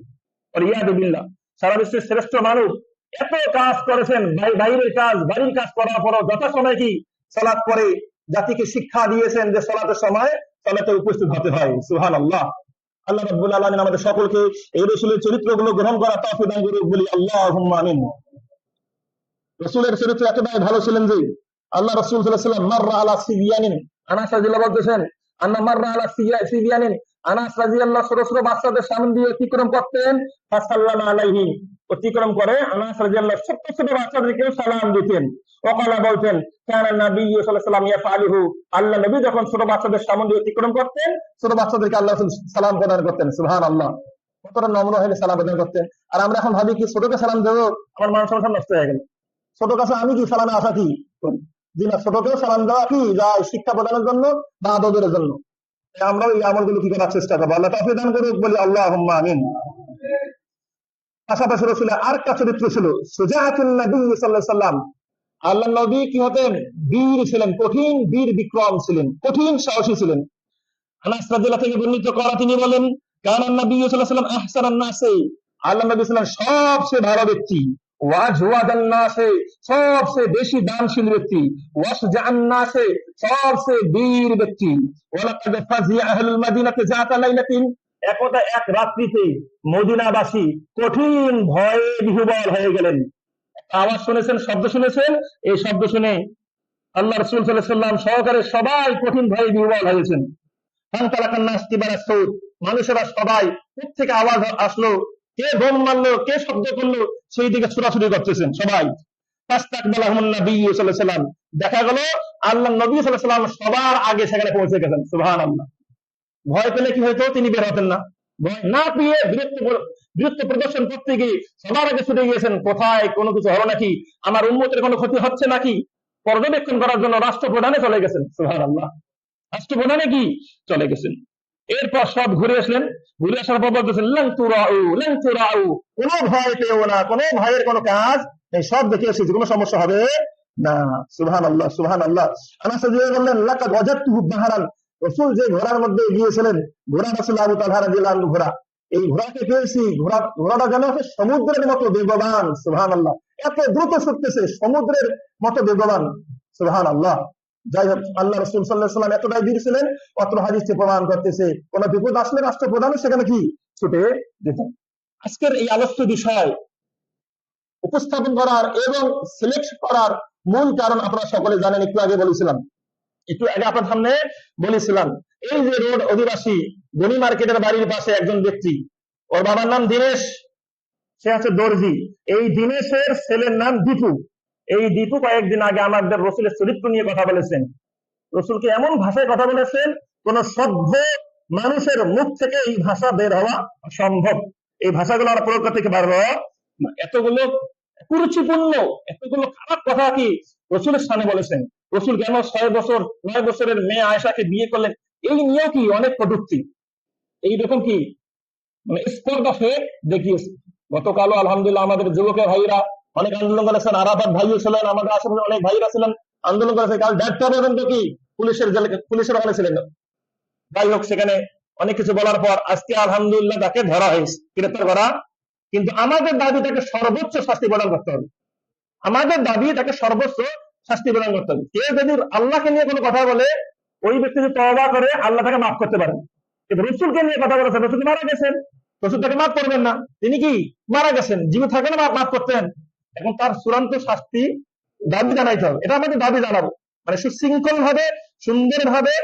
আর ইয়াদু বিল্লাহ, সারা বিশ্বের শ্রেষ্ঠ মানুষ এত কাজ করেছেন, বাইরের কাজ, বাড়ির কাজ করার পরও যথাসময় কি সালাত করে জাতিকে শিক্ষা দিয়েছেন যে সালাতের সময় সালাতে উপস্থিত হতে হয়। সুবহানাল্লাহ। আল্লাহ রাব্বুল আলামিন আমাদের সকলকে এই রাসূলের চরিত্রগুলো গ্রহণ করা তৌফিক দান করুন, বলি আল্লাহুম্মা আমিন। রাসূলের চরিত্র এতটাই ভালো ছিলেন যে আল্লাহ রাসূল সাল্লাল্লাহু আলাইহি ওয়াসাল্লাম মাররা আলা সিবিয়ানিন, আনাস রাদিয়াল্লাহু বলতেছেন, আন্না মাররা আলা সিবিয়ানিন, আনাস রাদিয়াল্লাহু ছোট ছোট বাচ্চাদের সামনে দিয়ে অতিক্রম করতেন, ফাসাল্লামু আলাইহি, অতিক্রম করে আনাস রাদিয়াল্লাহু ছোট ছোট বাচ্চাদেরকে সালাম দিতেন। ওয়াকালা বলতেন, কানা নবী সাল্লাল্লাহু আলাইহি ওয়াসাল্লাম ইয়াফআলুহু, আল্লাহ নবী যখন ছোট বাচ্চাদের সামনে দিয়ে অতিক্রম করতেন, ছোট বাচ্চাদেরকে আল্লাহ রাসূল সালাম প্রদান করতেন। সুবহানাল্লাহ, কতটা নম্র হয়ে সালাম প্রদান করতেন। আর আমরা এখন ভাবি কি ছোটকে সালাম দেবো, আমার মান সম্মান নষ্ট হয়ে গেল, ছোট কাছে আমি কি সালামে আসা কি জি না, ছোটকেও সালাম দেওয়া কি যায় শিক্ষা প্রদানের জন্য বা আদরের জন্য। আমরাও এই আমলগুলো কি করার চেষ্টা করবো। আল্লাহ তৌফিক দান করুক, বলি আল্লাহুম্মা আমিন। পাশাপাশি রাসূলের আরেকটা চরিত্র ছিল সুজাআতুন নবী সাল্লাল্লাহু আলাইহি ওয়াসাল্লাম। আল্লাহ নবী কি হতেন, বীর ছিলেন, কঠিন বীর বিক্রম ছিলেন, কঠিন সাহসী ছিলেন। আনাস রাদিয়াল্লাহু থেকে বর্ণিত করা, তিনি বলেন, কানা নবী সাল্লাল্লাহু আলাইহি ওয়াসাল্লাম আহসানান নাসি, আল্লাহ নবী সাল্লাল্লাহু আলাইহি ওয়াসাল্লাম সবচেয়ে ভালো ব্যক্তি, ওয়াজওয়াদান নাসি, সবচেয়ে বেশি দানশীল ব্যক্তি, ওয়াসজাআন নাসি, সবচেয়ে বীর ব্যক্তি। ওয়ালাকাদ ফাজিয়া আহলুল মাদিনাতি যাতা লাইলাতিন, একদা এক রাত্রিতে মদিনাবাসী কঠিন ভয়ে বিহ্বল হয়ে গেলেন। আওয়াজ শুনেছেন, শব্দ শুনেছেন, এই শব্দ শুনে আল্লাহ রাসূল সাল্লাল্লাহু আলাইহি ওয়াসাল্লাম সহকারে সবাই কঠিন ভয়ে বিহ্বল হয়েছেন। মানুষেরা সবাই থেকে আওয়াজ আসলো, কে বোম মারলো, কে শব্দ করলো, সেই দিকে ছোটাছুটি করতেছেন সবাই। দেখা গেল আল্লাহ নবী সাল্লাল্লাহু আলাইহি ওয়াসাল্লাম সবার আগে সেখানে পৌঁছে গেছেন। সুবহানাল্লাহ। ভয় পেলে কি হইতো, তিনি বের হতেন না। ভয় না পেয়ে বীরত্ব প্রদর্শন করতে গিয়ে সবার আগে ছুটে গিয়েছেন, কোথায় কোনো কিছু হলো নাকি, আমার উম্মতের কোনো ক্ষতি হচ্ছে নাকি, পর্যবেক্ষণ করার জন্য রাষ্ট্রপ্রধানে চলে গেছেন। সুবহানাল্লাহ। রাষ্ট্রপ্রধানে কি চলে গেছেন। এরপর সব ঘুরে আসলেন, ঘুরে আসার পর বলতেছেন, লান তুরাউ, কোনো ভয় পেও না, কোনো ভয়ের কোনো কাজ এই, সব দেখে এসেছি, কোনো সমস্যা হবে না। সুবহানাল্লাহ, সুবহানাল্লাহ। আনাস রাদিয়াল্লাহু বললেন, লাকাদ ওয়াজাদতুহু বাহরান, রাসূল যে ঘোড়ার মধ্যে গিয়েছিলেন, ঘোড়া রাসূল আবু তালহা রাদিয়াল্লাহু আনহু ঘোড়া, এই ঘোড়াকে পেয়েছি, ঘোড়াটা যেন সমুদ্রের মতো বেগবান। সুবহানাল্লাহ, এত দ্রুত ছুটতেছে, সমুদ্রের মতো বেগবান। সুবহানাল্লাহ। যাই হোক, আল্লাহ রাসূল সাল্লাল্লাহু আলাইহি ওয়াসাল্লাম এতটাই বীর ছিলেন, অত্র হাদিসে প্রমাণ করতেছে কোন বিপদ আসলে রাষ্ট্রপ্রধানও সেখানে কি ছুটে যেতেন। আজকের এই আলোচ্য বিষয় উপস্থাপন করার এবং সিলেক্ট করার মূল কারণ আপনারা সকলে জানেন, একটু আগে আপনার সামনে বলেছিলাম। এই যে রোড অধিবাসী গনি মার্কেটের বাড়ির পাশে একজন ব্যক্তি, ওর বাবার নাম দীনেশ, সে আছে দর্জি। এই দীনেশের ছেলের নাম দীপু। এই দীপু কয়েকদিন আগে আমাদের রসুলের চরিত্র নিয়ে কথা বলেছেন। রসুলকে এমন ভাষায় কথা বলেছেন, কোন সভ্য মানুষের মুখ থেকে এই ভাষা বের হওয়া অসম্ভব। এই ভাষাগুলো আর প্রয়োগ থেকে বার হওয়া, এতগুলো কুরুচিপূর্ণ, এতগুলো খারাপ কথা কি রসুলের সামনে বলেছেন। রসুল কেন 9 বছরের মেয়ে আয়েশাকে বিয়ে করলেন, এই নিয়েও কি অনেক কটূক্তি, এইরকম কি মানে স্পর্ধা হয়ে দেখিয়েছে। গতকালও আলহামদুলিল্লাহ আমাদের যুবকের ভাইরা অনেক আন্দোলন করেছেন, আরাফাত ভাইও ছিলেন, আমাদের আশেপাশে অনেক ভাইরা ছিলেন, আন্দোলন করেছে। কাল 1:30টা পর্যন্ত কি পুলিশের ওখানে ছিলেন। যাই হোক, সেখানে অনেক কিছু বলার পর আজকে আলহামদুলিল্লাহ তাকে ধরা হয়েছে, গ্রেপ্তার করা। কিন্তু আমাদের দাবি তাকে সর্বোচ্চ শাস্তি প্রদান করতে হবে। আমাদের দাবি তাকে সর্বোচ্চ শাস্তি প্রদান করতে হবে। কেউ যদি আল্লাহকে নিয়ে কোনো কথা বলে, ওই ব্যক্তি যদি তওবা করে আল্লাহ তাকে মাফ করতে পারেন। কিন্তু রসুলকে নিয়ে কথা বলেছেন, রসুল মারা গেছেন, রসুল তাকে মাফ করবেন না, তিনি কি মারা গেছেন, জীবিত থাকেন মাফ করতেন। এখন তার চূড়ান্ত শাস্তি দাবি জানাইতে হবে, এটা আমাদের দাবি জানাবো, মানে সুশৃঙ্খল ভাবে, সুন্দর ভাবে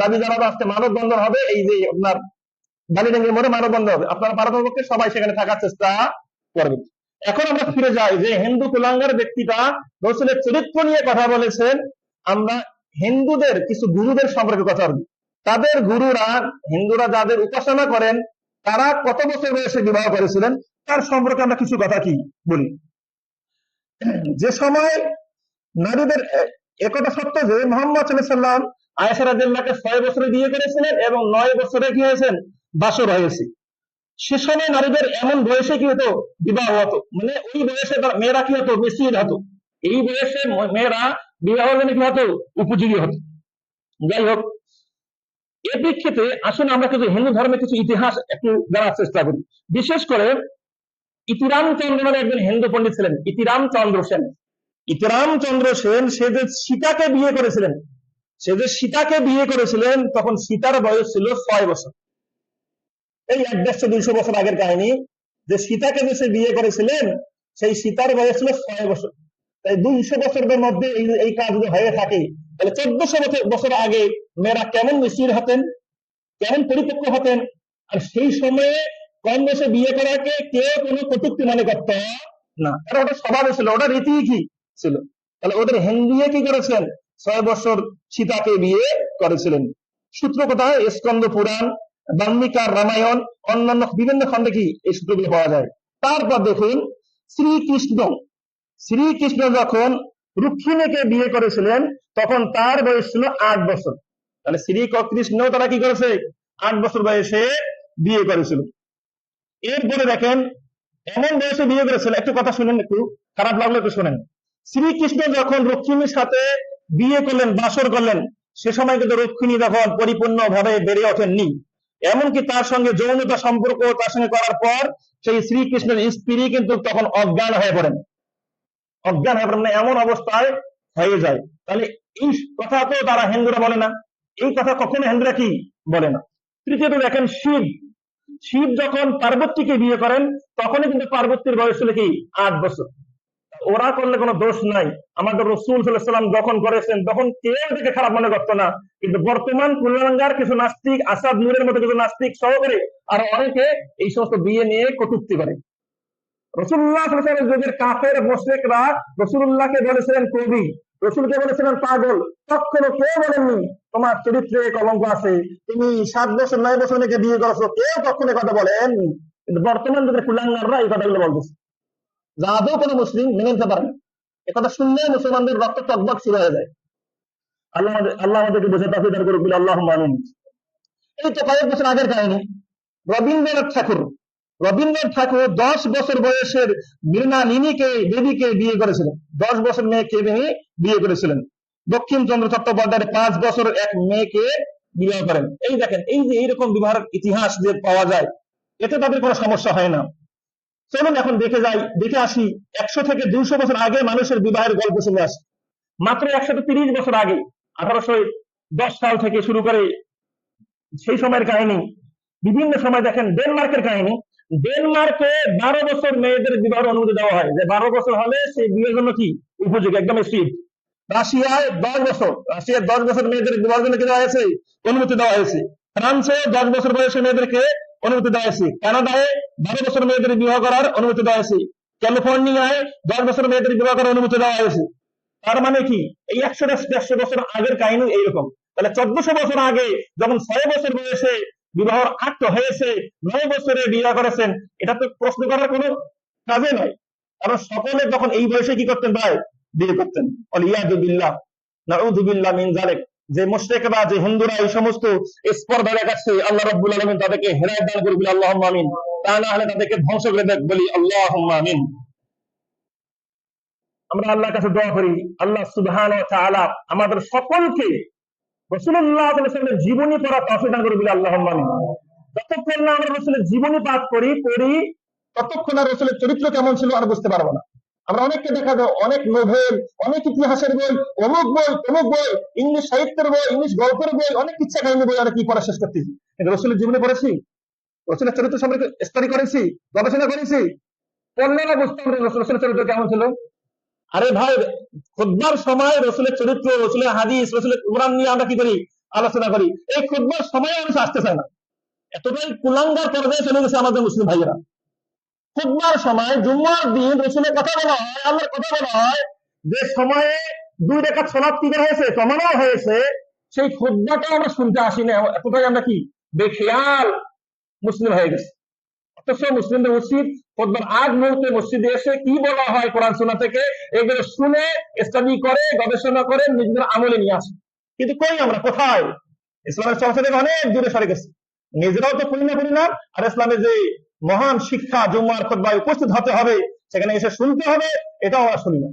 দাবি জানাবো। আজকে মানববন্ধন হবে, এই যে আপনার বালিডাঙ্গির মোড়ে মানববন্ধন হবে, আপনারা পারতপক্ষে সবাই সেখানে থাকার চেষ্টা করবেন। এখন আমরা ফিরে যাই যে হিন্দু কুলাঙ্গার ব্যক্তিটা রসুলের চরিত্র নিয়ে কথা বলেছেন। আমরা হিন্দুদের কিছু গুরুদের সম্পর্কে কথা বলি। তাদের গুরুরা, হিন্দুরা যাদের উপাসনা করেন, তারা কত বছর বয়সে বিবাহ করেছিলেন তার সম্পর্কে আমরা কিছু কথা কি বলি। যে সময় নারীদের, একথা সত্য যে মুহাম্মদ সাল্লাল্লাহু আলাইহি ওয়াসাল্লাম আয়েশা রাদিয়াল্লাহু 6 বছরে বিয়ে করেছিলেন এবং 9 বছরে কি হয়েছেন, বাসর হয়েছে। সে সময় নারীদের এমন বয়সে কি হতো, বিবাহ হতো, মানে ওই বয়সে মেয়েরা কি হতো, মেসির হতো। এই বয়সে মেয়েরা বিবাহের জন্য কি হতো, উপযোগী হতো। যাই হোক, এর প্রেক্ষিতে আসলে আমরা কিছু হিন্দু ধর্মের কিছু ইতিহাস একটু জানার চেষ্টা করি। বিশেষ করে ইতিরাম চন্দ্র নামে একজন হিন্দু পণ্ডিত ছিলেন, ইতিরাম চন্দ্র সেন। ইতিরাম চন্দ্র সেন সে যে সীতাকে বিয়ে করেছিলেন, তখন সীতার বয়স ছিল 6 বছর। এই 150-200 বছর আগের কাহিনী, যে সীতাকে যে সে বিয়ে করেছিলেন সেই সীতার বয়স ছিল 6 বছর। তাই 200 বছরের মধ্যে এই কাজ যদি হয়ে থাকে, তাহলে 1400 বছর আগে মেয়েরা কেমন মিষ্টির হতেন, কেমন পরিপক্ক হতেন। আর সেই সময়ে কম বয়সে বিয়ে করাকে কেউ কোনো কটূক্তি মনে করত না, কারণ ওটা স্বভাব ছিল, ওটা রীতি কি ছিল। তাহলে ওদের হিন্দু কি করেছেন, 6 বছর সীতাকে বিয়ে করেছিলেন। সূত্র কোথায়, স্কন্দ পুরাণ, বাল্মীকার রামায়ণ, অন্যান্য বিভিন্ন খণ্ডে কি এই সূত্রগুলো পাওয়া যায়। তারপর দেখুন, শ্রীকৃষ্ণ যখন রুক্মিণীকে বিয়ে করেছিলেন তখন তার বয়স ছিল 8 বছর। তাহলে শ্রীকৃষ্ণ তারা কি করেছে, 8 বছর বয়সে বিয়ে করেছিল। এরপরে দেখেন এমন বয়সে বিয়ে করেছিল, একটু কথা শুনেন, একটু খারাপ লাগলো একটু শুনেন। শ্রীকৃষ্ণ যখন রুক্মিণীর সাথে বিয়ে করলেন, বাসর করলেন, সে সময় কিন্তু রুক্মিণী তখন পরিপূর্ণভাবে বেড়ে ওঠেননি। এমনকি তার সঙ্গে যৌনতা সম্পর্ক তার সঙ্গে করার পর সেই শ্রীকৃষ্ণের স্ত্রী কিন্তু তখন অজ্ঞান হয়ে পড়েন, মানে এমন অবস্থায় হয়ে যায়। তাহলে এই কথা তো তারা হিন্দুরা বলে না, এই কথা কখনো হিন্দুরা কি বলে না। তৃতীয়ত দেখেন, শিব যখন পার্বতীকে বিয়ে করেন তখনই কিন্তু পার্বতীর বয়স ছিল কি 8 বছর। ওরা করলে কোনো দোষ নাই, আমাদের রাসূল সাল্লাল্লাহু আলাইহি ওয়াসাল্লাম যখন করেছেন তখন কেউ এটাকে খারাপ মনে করতো না। কিন্তু বর্তমান কুলাঙ্গার কিছু নাস্তিক, আসাদ নূরের মতো কিছু নাস্তিক সহকারে আর অনেকে এই সমস্ত বিয়ে নিয়ে কটূক্তি করে। রাসূলুল্লাহ সাল্লাল্লাহু আলাইহি ওয়াসাল্লামের যুগের কাফের মুশরিকরা রাসূলুল্লাহকে বলেছিলেন কবি, রাসূলকে বলেছিলেন পাগল। কখনো কেউ বলেননি তোমার চরিত্রে কলঙ্ক আছে, তুমি 7 বছর 9 বছর মেয়েকে বিয়ে করেছো, কেউ কখনো কথা বলেননি। কিন্তু বর্তমান যুগের কুলাঙ্গাররা এই কথাগুলো বলতেছে, যা আদৌ কোনো মুসলিম মেনে নিতে পারে না। একথা শুনলে মুসলমানদের রক্ত টকবক শুরু হয়ে যায়। আল্লাহ আমাদেরকে বোঝা তৌফিক দান করুক, আল্লাহুম্মা আমিন। এই তো কয়েক বছর আগের কাহিনী। রবীন্দ্রনাথ ঠাকুর 10 বছর বয়সের মৃণালিনীকে দেবীকে বিয়ে করেছিলেন, 10 বছর মেয়েকে তিনি বিয়ে করেছিলেন। দক্ষিণচন্দ্র চট্টোপাধ্যায়ের 5 বছরের এক মেয়েকে বিবাহ করেন। এই দেখেন, এই যে এইরকম বিবাহের ইতিহাস যে পাওয়া যায়, এতে তাদের কোনো সমস্যা হয় না। চলুন এখন দেখে আসি 100 থেকে 200 বছর আগে মানুষের বিবাহের গল্প শুনে আসি। মাত্র 130 বছর আগে 1810 সাল থেকে শুরু করে সেই সময়ের কাহিনী। বিভিন্ন সময় দেখেন ডেনমার্কের কাহিনী। ডেনমার্কে 12 বছর মেয়েদের বিবাহের অনুমতি দেওয়া হয়, যে 12 বছর হলে সেই বিয়ের জন্য কি উপযোগী, একদম স্ট্রিক্ট। রাশিয়ায় 10 বছর মেয়েদের বিবাহের জন্য কি দেওয়া হয়েছে, অনুমতি দেওয়া হয়েছে। ফ্রান্সে 10 বছর বয়সে মেয়েদেরকে অনুমতি দেওয়া হয়েছে। কানাডায় 12 বছর মেয়েদের বিবাহ করার অনুমতি দেওয়া হয়েছে। ক্যালিফোর্নিয়ায় 10 বছর মেয়েদের বিবাহ করার অনুমতি দেওয়া হয়েছে। তার মানে কি, এই 100-150 বছর আগের কাহিনী এইরকম। তাহলে 1400 বছর আগে যখন 6 বছর বয়সে বিবাহ আক্ত হয়েছে, 9 বছরে বিবাহ করেছেন, এটা তো প্রশ্ন করার কোনো কাজে নয়। কারণ সকলে তখন এই বয়সে কি করতেন ভাই, বিয়ে করতেন। ওয়ালিয়াযু বিল্লাহ, নাউযু বিল্লাহ মিন যালিক। যে মুশরিকরা, যে হিন্দুরা এই সমস্ত স্পর্ধা দেখাচ্ছে, আল্লাহ রাব্বুল আলামিন তাদেরকে হেদায়েত দান করুন, আল্লাহুম্মা আমিন। তা না হলে তাদেরকে ধ্বংস করে দেখ, বলি আল্লাহুম্মা আমিন। আমরা আল্লাহর কাছে দোয়া করি, আল্লাহ সুবহানাহু ওয়া তাআলা আমাদের সকলকে রাসূলুল্লাহ সাল্লাল্লাহু আলাইহি ওয়াসাল্লামের জীবনী পড়া তৌফিক দান করুন, বলি আল্লাহুম্মা আমিন। যতক্ষণ না আমরা রাসূলের জীবনী পাঠ করি ততক্ষণ আর রাসূলের চরিত্র কেমন ছিল আর বুঝতে পারবো না। আমরা অনেককে দেখা যায় অনেক নোভেল, অনেক ইতিহাসের বই, অমুক বই তমুক বই, ইংলিশ সাহিত্যের বই, ইংলিশ গল্পের বই, অনেক ইচ্ছা কাহিনী বই আমরা কি পড়া শেষ করতেছি। কিন্তু রাসূলের জীবনী পড়েছি, রাসূলের চরিত্র সম্পর্কে স্টাডি করেছি, গবেষণা করেছি, পড়লে না বুঝতে পারবো রাসূলের চরিত্র কেমন ছিল। আরে ভাই, খুতবার সময় রাসূলের চরিত্র, রাসূলের হাদিস, রাসূলের কোরআন নিয়ে আমরা কি করি, আলোচনা করি। এই খুতবার সময় মানুষ আসতে চায় না, এতটাই কুলাঙ্গার পর্যায়ে চলে গেছে আমাদের মুসলিম ভাইয়েরা। খুতবার সময় জুম্মার দিন রাসূলের কথা বলা হয়, আল্লাহর কথা বলা হয়, যে সময়ে 2 রাকাত সালাত কি হয়েছে, কমানো হয়েছে, সেই খুতবাটাও আমরা শুনতে আসি না। এতটাই আমরা কি বেখেয়াল মুসলিম হয়ে গেছে। অথচ মুসলিমদের উচিত খুতবার আগ মুহূর্তে মসজিদে এসে কি বলা হয় কোরআন সুন্নাহ থেকে, এগুলো শুনে স্টাডি করে, গবেষণা করে নিজেদের আমলে নিয়ে আসে। কিন্তু কই আমরা, কোথায়? ইসলামের চর্চা থেকে অনেক দূরে সরে গেছে। নিজেরাও তো পড়ি না, আর ইসলামের যে মহান শিক্ষা জুম্মার খুতবায় উপস্থিত হতে হবে, সেখানে এসে শুনতে হবে, এটাও আমরা শুনি না।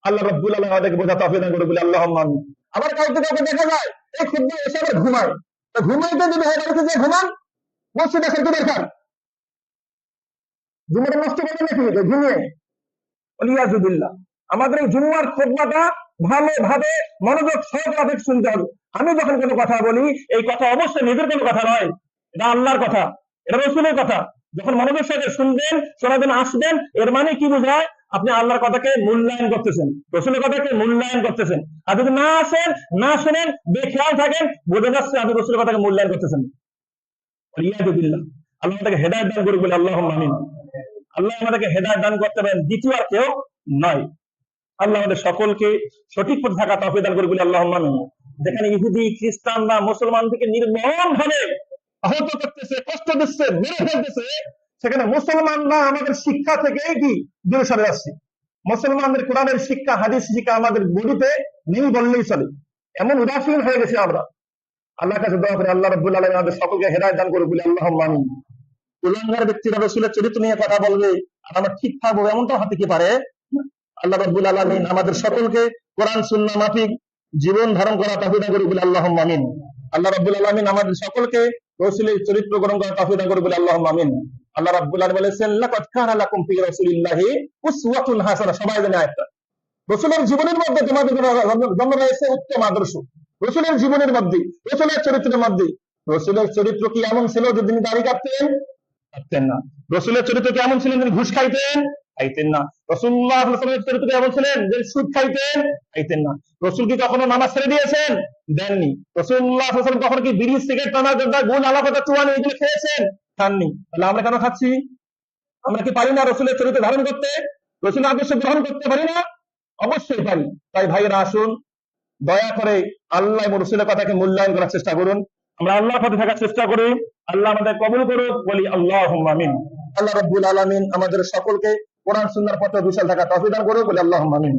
আল্লাহ রাব্বুল আলামিন আমাদেরকে বোঝা তৌফিক দান করুন, বলি আল্লাহুম্মা আমিন। আবার কাউকে দেখা যায় এই খুতবা এসে আবার ঘুমায়। তো ঘুমাইতে যদি হয় বাড়িতে যে ঘুমান, মসজিদে আসার কি দরকার? জুম্মাটা নষ্ট করবেন নাকি ঘুমিয়ে? ওয়ালিয়াযুবিল্লাহ। আমাদের এই জুম্মার খুতবাটা ভালোভাবে মনোযোগ সহকারে শুনতে হবে। আমি যখন কোনো কথা বলি, এই কথা অবশ্যই নিজের কোনো কথা নয়, এটা আল্লাহর কথা, এটা রাসূলের কথা। যখন মনোযোগ সহকারে শুনবেন, শোনার জন্য আসবেন, এর মানে কি বোঝায়? আপনি আল্লাহর কথাকে মূল্যায়ন করতেছেন, রাসূলের কথাকে মূল্যায়ন করতেছেন। আর যদি না আসেন, না শুনেন, বেখেয়াল থাকেন, বোঝা যাচ্ছে আপনি রাসূলের কথাকে মূল্যায়ন করতেছেন। ওয়ালিয়াযুবিল্লাহ। আল্লাহ আমাদেরকে হেদায়েত দান করুন, বলে আল্লাহুম্মা আমিন। আল্লাহ আমাদেরকে হেদায়েত দান করতে পারেন, দ্বিতীয় আর কেউ নয়। আল্লাহ আমাদের সকলকে সঠিক পথে থাকা তৌফিক দান করুন, বলে আল্লাহুম্মা আমিন। যেখানে ইহুদি খ্রিস্টান বা মুসলমানদেরকে নির্মম ভাবে আহত করতেছে, কষ্ট দিচ্ছে, মেরে ফেলতেছে, সেখানে মুসলমানরা আমাদের শিক্ষা থেকে কি দূরে সরে যাচ্ছে। মুসলমানদের কোরআনের শিক্ষা, হাদিস শিক্ষা আমাদের বডিতে নেই বললেই চলে, এমন উদাসীন হয়ে গেছে আমরা। আল্লাহর কাছে দোয়া করে আল্লাহ রাব্বুল আলামিন আমাদের সকলকে হেদায়েত দান করুন, বলে আল্লাহুম্মা আমিন। কুলাঙ্গার ব্যক্তিরা রাসূলের চরিত্র নিয়ে কথা বলবে আর আমরা ঠিক থাকবো, এমনটা হতে কি পারে? আল্লাহ রাব্বুল আলামিন আমাদের সকলকে কোরআন সুন্নাহ মাফিক জীবন ধারণ করা তৌফিক দান করুন, বলে আল্লাহুম্মা আমিন। আল্লাহ রাব্বুল আলামিন আমাদের সকলকে রাসূলের চরিত্র গ্রহণ করা তৌফিক দান করুন, বলে আল্লাহুম্মা আমিন। আল্লাহ রাব্বুল আলামিন বলেছেন, লাকাদ কানা লাকুম ফি রাসূলিল্লাহি উসওয়াতুন হাসানাহ। সবাই জানে আয়াতটা। রাসূলের জীবনের মধ্যে তোমাদের জন্য রয়েছে উত্তম আদর্শ। রাসূলের জীবনের মধ্যে, রাসূলের চরিত্রের মধ্যে। রাসূলের চরিত্র কি এমন ছিল যে তিনি দাড়ি কাটতেন? কাটতেন না। রাসূলের চরিত্র কেমন ছিলেন? তিনি ঘুষ খাইতেন? খাইতেন না। রাসূলুল্লাহ সাল্লাল্লাহু আলাইহি ওয়াসাল্লামের চরিত্র কেমন ছিলেন? যে সুদ খাইতেন? খাইতেন না। রাসূল কি কখনো নামাজ ছেড়ে দিয়েছেন? দেননি। রাসূলুল্লাহ সাল্লাল্লাহু আলাইহি ওয়াসাল্লাম কখনো কি বিড়ি, সিগারেট, তামাক, গাঁজা, গুল, আলাপাতা, চুয়ানি এগুলো খেয়েছেন? খাননি। তাহলে আমরা কেন খাচ্ছি? আমরা কি পারি না রাসূলের চরিত্র ধারণ করতে? রাসূলের আদর্শ গ্রহণ করতে পারি না? অবশ্যই পারি। তাই ভাইয়েরা আসুন, দয়া করে আল্লাহ এবং রাসূলের কথাকে মূল্যায়ন করার চেষ্টা করুন। আমরা আল্লাহর পথে থাকার চেষ্টা করি। আল্লাহ আমাদের কবুল করুক, বলি আল্লাহুম্মা আমিন। আল্লাহ রাব্বুল আলামিন আমাদের সকলকে কোরআন সুন্নাহর পথে বিশাল থাকা তৌফিক দান করুক, বলি আল্লাহুম্মা আমিন।